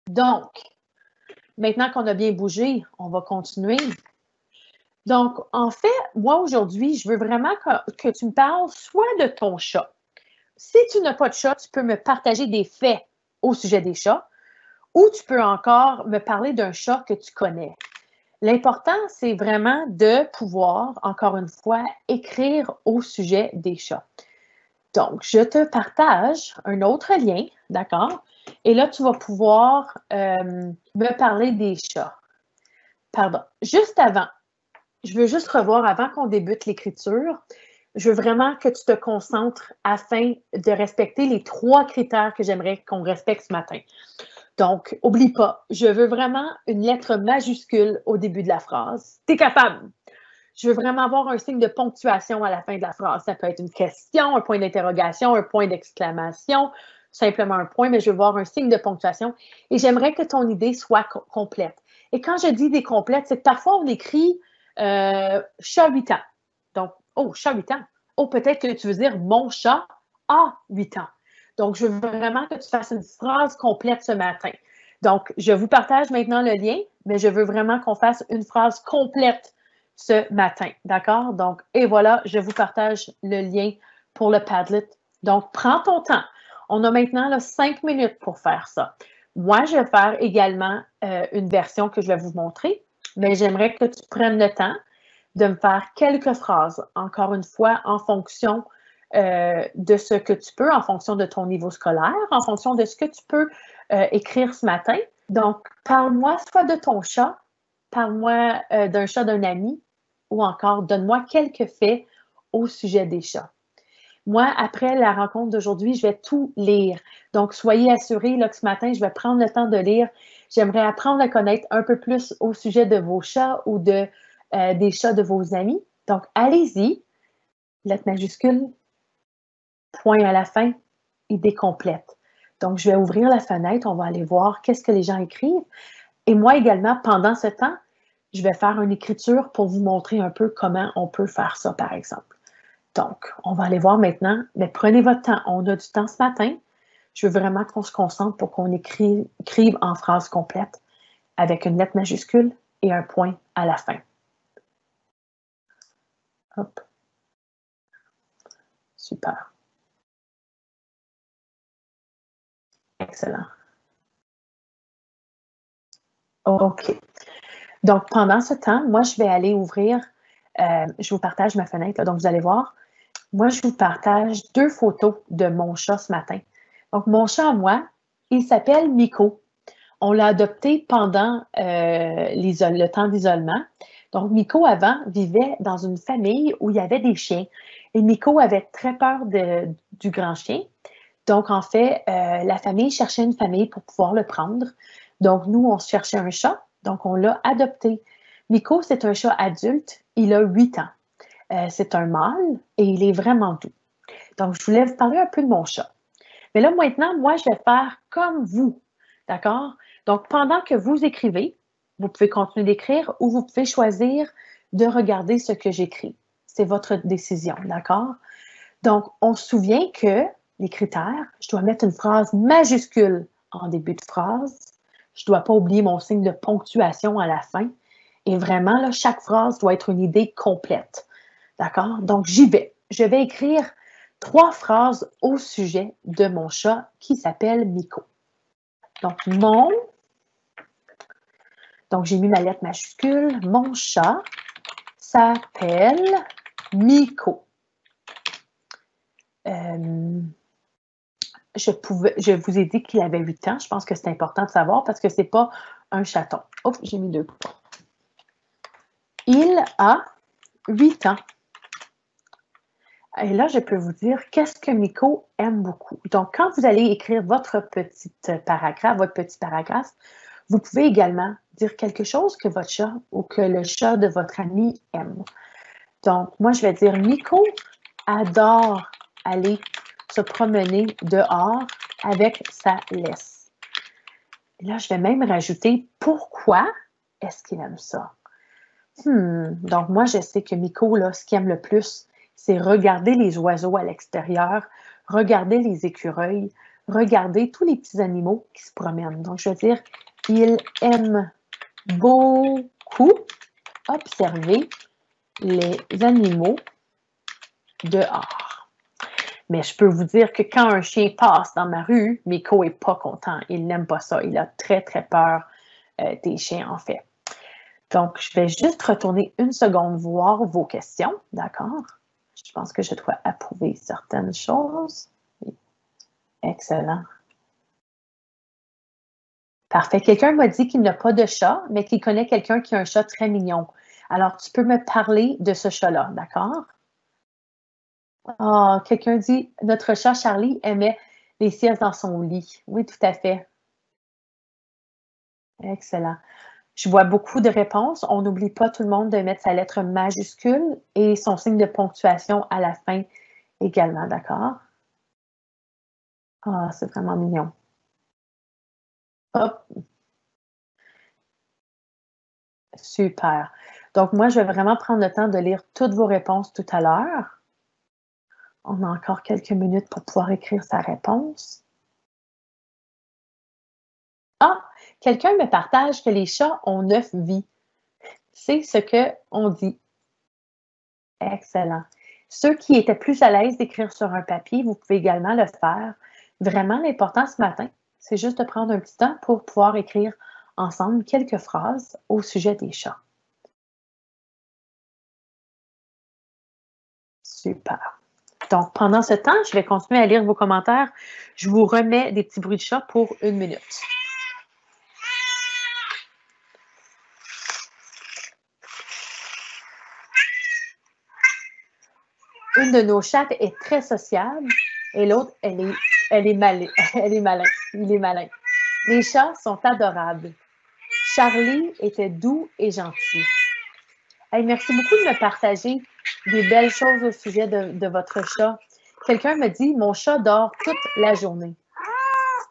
Donc, maintenant qu'on a bien bougé, on va continuer. Donc, en fait, moi, aujourd'hui, je veux vraiment que tu me parles soit de ton chat. Si tu n'as pas de chat, tu peux me partager des faits au sujet des chats ou tu peux encore me parler d'un chat que tu connais. L'important, c'est vraiment de pouvoir, encore une fois, écrire au sujet des chats. Donc, je te partage un autre lien, d'accord? Et là, tu vas pouvoir me parler des chats. Pardon. Juste avant, je veux juste revoir, avant qu'on débute l'écriture, je veux vraiment que tu te concentres afin de respecter les 3 critères que j'aimerais qu'on respecte ce matin. Donc, oublie pas, je veux vraiment une lettre majuscule au début de la phrase. T'es capable! Je veux vraiment avoir un signe de ponctuation à la fin de la phrase. Ça peut être une question, un point d'interrogation, un point d'exclamation, simplement un point, mais je veux voir un signe de ponctuation. Et j'aimerais que ton idée soit complète. Et quand je dis idée complète, c'est que parfois on écrit chat 8 ans. Donc, oh, chat 8 ans. Oh, peut-être que tu veux dire mon chat a 8 ans. Donc, je veux vraiment que tu fasses une phrase complète ce matin. Donc, je vous partage maintenant le lien, mais je veux vraiment qu'on fasse une phrase complète ce matin. D'accord? Donc, et voilà, je vous partage le lien pour le Padlet. Donc, prends ton temps. On a maintenant là, 5 minutes pour faire ça. Moi, je vais faire également une version que je vais vous montrer, mais j'aimerais que tu prennes le temps de me faire quelques phrases, encore une fois, en fonction de ce que tu peux, en fonction de ton niveau scolaire, en fonction de ce que tu peux écrire ce matin. Donc, parle-moi soit de ton chat, parle-moi d'un chat d'un ami, ou encore donne-moi quelques faits au sujet des chats. Moi, après la rencontre d'aujourd'hui, je vais tout lire. Donc, soyez assurés là, que ce matin, je vais prendre le temps de lire. J'aimerais apprendre à connaître un peu plus au sujet de vos chats ou des chats de vos amis. Donc, allez-y, lettre majuscule, point à la fin, idée complète. Donc, je vais ouvrir la fenêtre, on va aller voir qu'est-ce que les gens écrivent. Et moi également, pendant ce temps, je vais faire une écriture pour vous montrer un peu comment on peut faire ça, par exemple. Donc, on va aller voir maintenant, mais prenez votre temps. On a du temps ce matin. Je veux vraiment qu'on se concentre pour qu'on écrive en phrase complète avec une lettre majuscule et un point à la fin. Hop. Super. Excellent. OK. Donc, pendant ce temps, moi, je vais aller ouvrir, je vous partage ma fenêtre. Là, donc, vous allez voir, moi, je vous partage 2 photos de mon chat ce matin. Donc, mon chat à moi, il s'appelle Miko. On l'a adopté pendant le temps d'isolement. Donc, Miko, avant, vivait dans une famille où il y avait des chiens. Et Miko avait très peur du grand chien. Donc, en fait, la famille cherchait une famille pour pouvoir le prendre. Donc, nous, on cherchait un chat. Donc, on l'a adopté. Miko, c'est un chat adulte. Il a 8 ans. C'est un mâle et il est vraiment doux. Donc, je voulais vous parler un peu de mon chat. Mais là, maintenant, moi, je vais faire comme vous. D'accord? Donc, pendant que vous écrivez, vous pouvez continuer d'écrire ou vous pouvez choisir de regarder ce que j'écris. C'est votre décision. D'accord? Donc, on se souvient que les critères, je dois mettre une phrase majuscule en début de phrase. Je ne dois pas oublier mon signe de ponctuation à la fin. Et vraiment, là, chaque phrase doit être une idée complète. D'accord? Donc, j'y vais. Je vais écrire 3 phrases au sujet de mon chat qui s'appelle Miko. Donc, donc j'ai mis ma lettre majuscule. Mon chat s'appelle Miko. Je vous ai dit qu'il avait 8 ans. Je pense que c'est important de savoir parce que ce n'est pas un chaton. Oh, j'ai mis 2 points. Il a 8 ans. Et là, je peux vous dire qu'est-ce que Miko aime beaucoup. Donc, quand vous allez écrire votre petit paragraphe, vous pouvez également dire quelque chose que votre chat ou que le chat de votre ami aime. Donc, moi, je vais dire Miko adore aller se promener dehors avec sa laisse. Et là, je vais même rajouter pourquoi est-ce qu'il aime ça. Donc, moi, je sais que Miko, là, ce qu'il aime le plus, c'est regarder les oiseaux à l'extérieur, regarder les écureuils, regarder tous les petits animaux qui se promènent. Donc, je veux dire, il aime beaucoup observer les animaux dehors. Mais je peux vous dire que quand un chien passe dans ma rue, Miko n'est pas content. Il n'aime pas ça. Il a très, très peur des chiens, en fait. Donc, je vais juste retourner une seconde voir vos questions. D'accord? Je pense que je dois approuver certaines choses. Excellent. Parfait. Quelqu'un m'a dit qu'il n'a pas de chat, mais qu'il connaît quelqu'un qui a un chat très mignon. Alors, tu peux me parler de ce chat-là, d'accord? Ah, quelqu'un dit, notre chat Charlie aimait les siestes dans son lit. Oui, tout à fait. Excellent. Je vois beaucoup de réponses. On n'oublie pas tout le monde de mettre sa lettre majuscule et son signe de ponctuation à la fin également, d'accord? Ah, c'est vraiment mignon. Hop, super. Donc, moi, je vais vraiment prendre le temps de lire toutes vos réponses tout à l'heure. On a encore quelques minutes pour pouvoir écrire sa réponse. Ah, quelqu'un me partage que les chats ont 9 vies. C'est ce qu'on dit. Excellent. Ceux qui étaient plus à l'aise d'écrire sur un papier, vous pouvez également le faire. Vraiment, l'important ce matin, c'est juste de prendre un petit temps pour pouvoir écrire ensemble quelques phrases au sujet des chats. Super. Donc, pendant ce temps, je vais continuer à lire vos commentaires. Je vous remets des petits bruits de chat pour 1 minute. Une de nos chattes est très sociable et l'autre, elle est malin. Elle est malin. Il est malin. Les chats sont adorables. Charlie était doux et gentil. Hey, merci beaucoup de me partager des belles choses au sujet de votre chat. Quelqu'un me dit, mon chat dort toute la journée.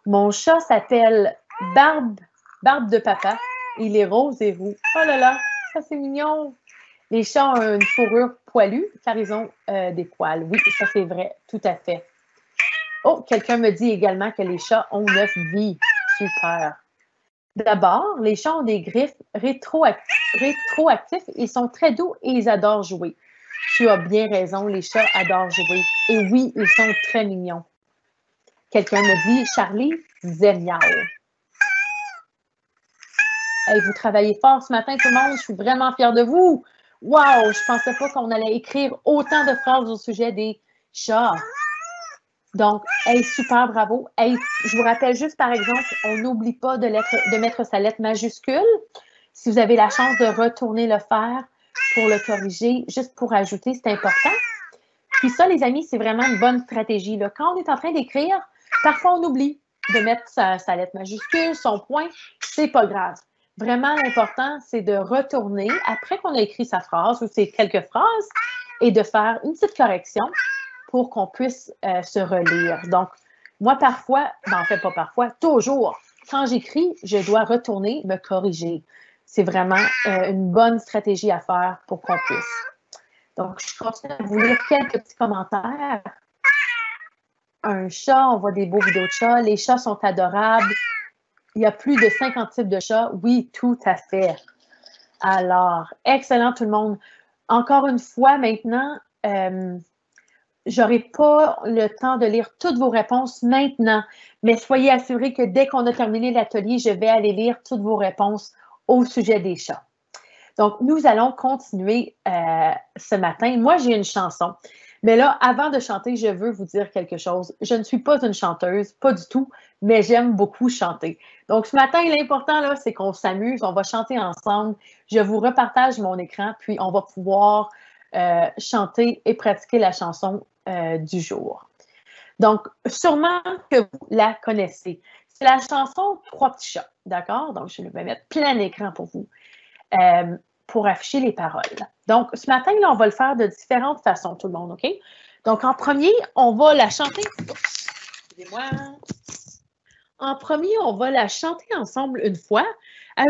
Mon chat s'appelle Barbe de papa. Il est rose et roux. Oh là là, ça c'est mignon. Les chats ont une fourrure poilue car ils ont des poils. Oui, ça c'est vrai, tout à fait. Oh, quelqu'un me dit également que les chats ont 9 vies. Super. D'abord, les chats ont des griffes rétroactifs. Ils sont très doux et ils adorent jouer. Tu as bien raison, les chats adorent jouer. Et oui, ils sont très mignons. Quelqu'un me dit, Charlie, génial. Hey, vous travaillez fort ce matin, tout le monde. Je suis vraiment fière de vous. Wow, je ne pensais pas qu'on allait écrire autant de phrases au sujet des chats. Donc, hey, super, bravo. Hey, je vous rappelle juste, par exemple, on n'oublie pas de mettre sa lettre majuscule. Si vous avez la chance de retourner le faire pour le corriger, juste pour ajouter, c'est important. Puis ça, les amis, c'est vraiment une bonne stratégie. Là. Quand on est en train d'écrire, parfois on oublie de mettre sa lettre majuscule, son point, c'est pas grave. Vraiment, l'important, c'est de retourner après qu'on a écrit sa phrase ou ses quelques phrases et de faire une petite correction pour qu'on puisse se relire. Donc, moi, parfois, en fait, pas parfois, toujours, quand j'écris, je dois retourner me corriger. C'est vraiment une bonne stratégie à faire pour qu'on puisse. Donc, je continue à vous lire quelques petits commentaires. Un chat, on voit des beaux vidéos de chats. Les chats sont adorables. Il y a plus de 50 types de chats. Oui, tout à fait. Alors, excellent tout le monde. Encore une fois, maintenant, j'aurai pas le temps de lire toutes vos réponses maintenant, mais soyez assurés que dès qu'on a terminé l'atelier, je vais aller lire toutes vos réponses au sujet des chats. Donc, nous allons continuer ce matin. Moi, j'ai une chanson. Mais là, avant de chanter, je veux vous dire quelque chose. Je ne suis pas une chanteuse, pas du tout, mais j'aime beaucoup chanter. Donc, ce matin, l'important, là, c'est qu'on s'amuse, on va chanter ensemble. Je vous repartage mon écran, puis on va pouvoir chanter et pratiquer la chanson du jour. Donc, sûrement que vous la connaissez. C'est la chanson Trois petits chats, d'accord? Donc, je vais mettre plein écran pour vous. Pour afficher les paroles. Donc, ce matin, là, on va le faire de différentes façons, tout le monde, OK? Donc, en premier, on va la chanter. Oups, excusez-moi. En premier, on va la chanter ensemble une fois.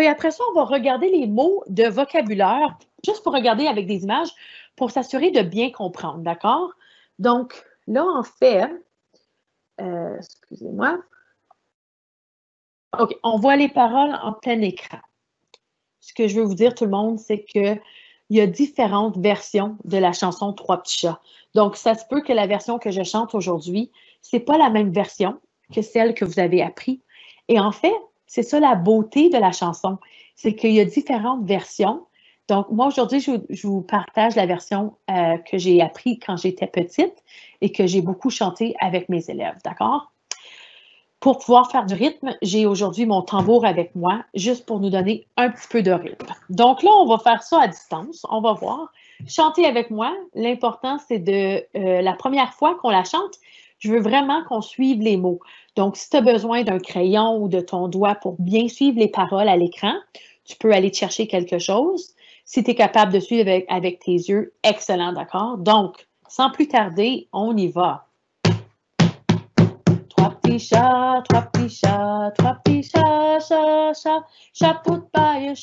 Et après ça, on va regarder les mots de vocabulaire, juste pour regarder avec des images, pour s'assurer de bien comprendre, d'accord? Donc, là, en fait, excusez-moi. OK, on voit les paroles en plein écran. Ce que je veux vous dire, tout le monde, c'est que il y a différentes versions de la chanson Trois petits chats. Donc, ça se peut que la version que je chante aujourd'hui, c'est pas la même version que celle que vous avez appris. Et en fait, c'est ça la beauté de la chanson, c'est qu'il y a différentes versions. Donc, moi, aujourd'hui, je vous partage la version que j'ai appris quand j'étais petite et que j'ai beaucoup chanté avec mes élèves, d'accord? Pour pouvoir faire du rythme, j'ai aujourd'hui mon tambour avec moi, juste pour nous donner un petit peu de rythme. Donc là, on va faire ça à distance, on va voir. Chanter avec moi, l'important, c'est de la première fois qu'on la chante, je veux vraiment qu'on suive les mots. Donc, si tu as besoin d'un crayon ou de ton doigt pour bien suivre les paroles à l'écran, tu peux aller te chercher quelque chose. Si tu es capable de suivre avec tes yeux, excellent, d'accord? Donc, sans plus tarder, on y va. Trois petits chats, trois petits chats, trois petits chats, chat, chat. Chapeau de paille,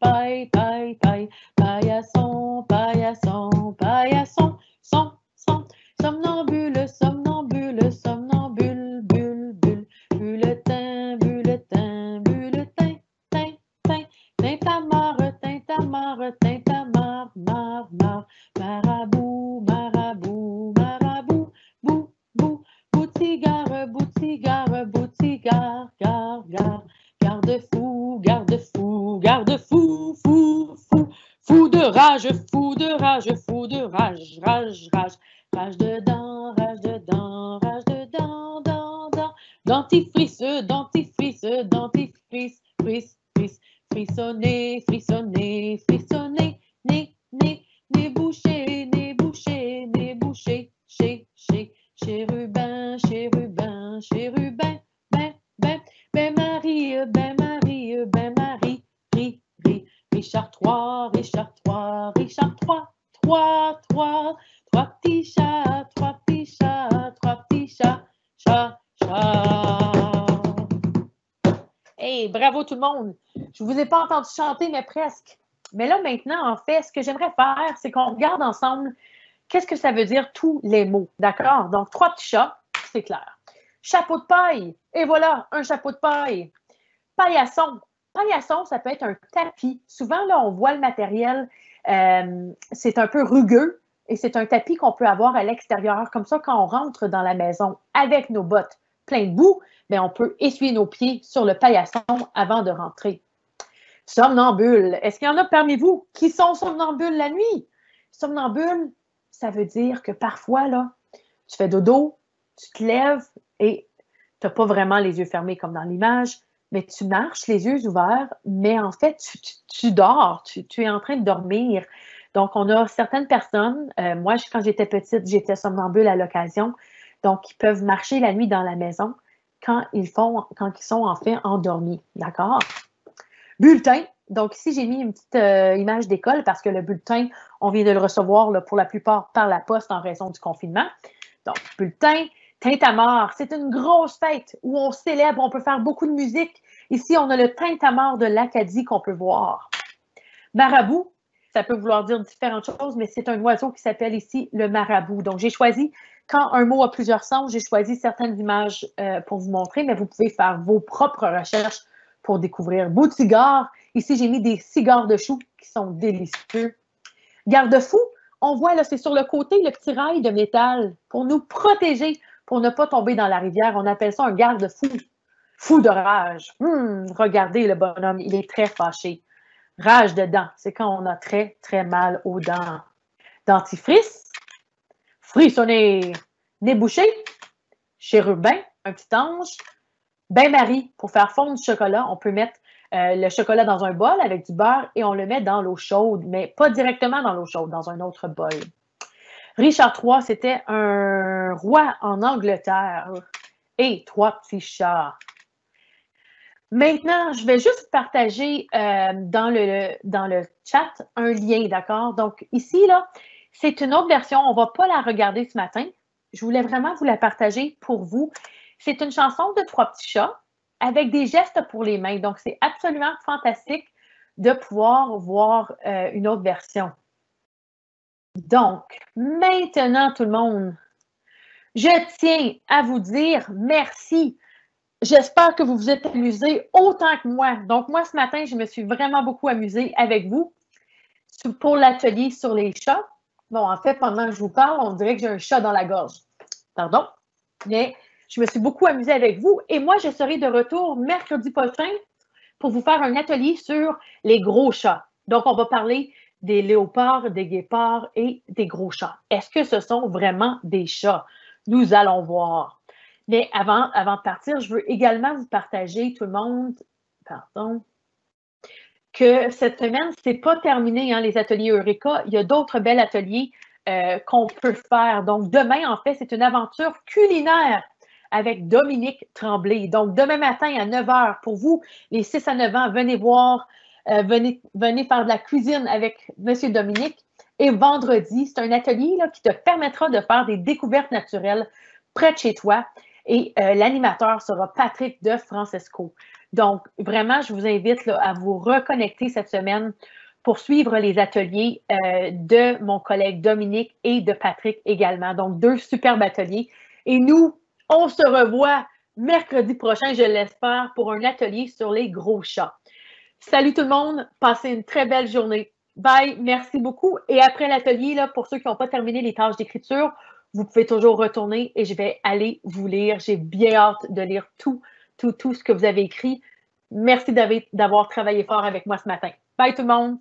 paille, paille, paille. Paillasson, paillasson, paillasson, son, son. Somnambule, somnambule, somnambule, bulle, bulle. Bulletin, bulletin, bulletin, tin, tin. Tintamarre, tintamarre, tintamarre, marre, marre. Marabout, marabout, marabout, bou, bou. Boutigare, boutigare, boutigare, gare, gare. Garde-fou, garde-fou, garde-fou, fou, fou. Fou de rage, fou de rage, fou de rage, rage, rage. Rage dedans, rage dedans, rage dedans, dents, dents. Dentifrice, dentifrice, dentifrice, frice, frice. Frissonner, frissonner, frissonner, nez, nez, nez bouché, nez bouché, nez bouché, chez, chez. Chérubin, chérubin, chérubin, ben, ben, ben Marie, ben Marie, ben Marie, ri, ri. Richard III, Richard III, Richard III, trois, trois, trois petits chats, trois petits chats, trois petits chats, chat, chat. Hey, bravo tout le monde! Je ne vous ai pas entendu chanter, mais presque. Mais là, maintenant, en fait, ce que j'aimerais faire, c'est qu'on regarde ensemble qu'est-ce que ça veut dire tous les mots, d'accord? Donc, trois petits chats, c'est clair. Chapeau de paille, et voilà, un chapeau de paille. Paillasson. Paillasson, ça peut être un tapis. Souvent, là, on voit le matériel, c'est un peu rugueux, et c'est un tapis qu'on peut avoir à l'extérieur. Comme ça, quand on rentre dans la maison avec nos bottes pleines de boue, bien, on peut essuyer nos pieds sur le paillasson avant de rentrer. Somnambule. Est-ce qu'il y en a parmi vous qui sont somnambules la nuit? Somnambule, ça veut dire que parfois, là, tu fais dodo, tu te lèves et tu n'as pas vraiment les yeux fermés comme dans l'image, mais tu marches les yeux ouverts, mais en fait, tu dors, tu es en train de dormir. Donc, on a certaines personnes, moi, quand j'étais petite, j'étais somnambule à l'occasion, donc ils peuvent marcher la nuit dans la maison quand ils sont en fait endormis, d'accord? Bulletin. Donc, ici, j'ai mis une petite image d'école parce que le bulletin, on vient de le recevoir là, pour la plupart par la poste en raison du confinement. Donc, bulletin. Tintamarre, c'est une grosse fête où on célèbre, on peut faire beaucoup de musique. Ici, on a le tintamarre de l'Acadie qu'on peut voir. Marabout, ça peut vouloir dire différentes choses, mais c'est un oiseau qui s'appelle ici le marabout. Donc, j'ai choisi, quand un mot a plusieurs sens, j'ai choisi certaines images pour vous montrer, mais vous pouvez faire vos propres recherches pour découvrir. Boutigare, ici, j'ai mis des cigares de chou qui sont délicieux. Garde-fou, on voit là, c'est sur le côté le petit rail de métal pour nous protéger, pour ne pas tomber dans la rivière. On appelle ça un garde-fou. Fou de rage. Regardez le bonhomme, il est très fâché. Rage de dents, c'est quand on a très, très mal aux dents. Dentifrice, frissonner, nez bouché, chérubin, un petit ange. Bain-marie, pour faire fondre du chocolat, on peut mettre le chocolat dans un bol avec du beurre et on le met dans l'eau chaude, mais pas directement dans l'eau chaude, dans un autre bol. Richard III, c'était un roi en Angleterre. Et trois petits chats. Maintenant, je vais juste partager dans le chat un lien, d'accord? Donc, ici, là, c'est une autre version. On ne va pas la regarder ce matin. Je voulais vraiment vous la partager pour vous. C'est une chanson de trois petits chats avec des gestes pour les mains. Donc, c'est absolument fantastique de pouvoir voir une autre version. Donc, maintenant, tout le monde, je tiens à vous dire merci. J'espère que vous vous êtes amusés autant que moi. Donc, moi, ce matin, je me suis vraiment beaucoup amusée avec vous. pour l'atelier sur les chats. Bon, en fait, pendant que je vous parle, on dirait que j'ai un chat dans la gorge. Pardon. Mais je me suis beaucoup amusée avec vous et moi, je serai de retour mercredi prochain pour vous faire un atelier sur les gros chats. Donc, on va parler des léopards, des guépards et des gros chats. Est-ce que ce sont vraiment des chats? Nous allons voir. Mais avant de partir, je veux également vous partager, tout le monde, pardon, que cette semaine, ce n'est pas terminé, hein, les ateliers Eureka. Il y a d'autres bels ateliers qu'on peut faire. Donc, demain, en fait, c'est une aventure culinaire avec Dominique Tremblay. Donc, demain matin à 9 h, pour vous, les 6 à 9 ans, venez voir, venez faire de la cuisine avec M. Dominique. Et vendredi, c'est un atelier là, qui te permettra de faire des découvertes naturelles près de chez toi. Et l'animateur sera Patrick de Francesco. Donc, vraiment, je vous invite là, à vous reconnecter cette semaine pour suivre les ateliers de mon collègue Dominique et de Patrick également. Donc, 2 superbes ateliers. Et nous, on se revoit mercredi prochain, je l'espère, pour un atelier sur les gros chats. Salut tout le monde, passez une très belle journée. Bye, merci beaucoup. Et après l'atelier, là, pour ceux qui n'ont pas terminé les tâches d'écriture, vous pouvez toujours retourner et je vais aller vous lire. J'ai bien hâte de lire tout ce que vous avez écrit. Merci d'avoir travaillé fort avec moi ce matin. Bye tout le monde!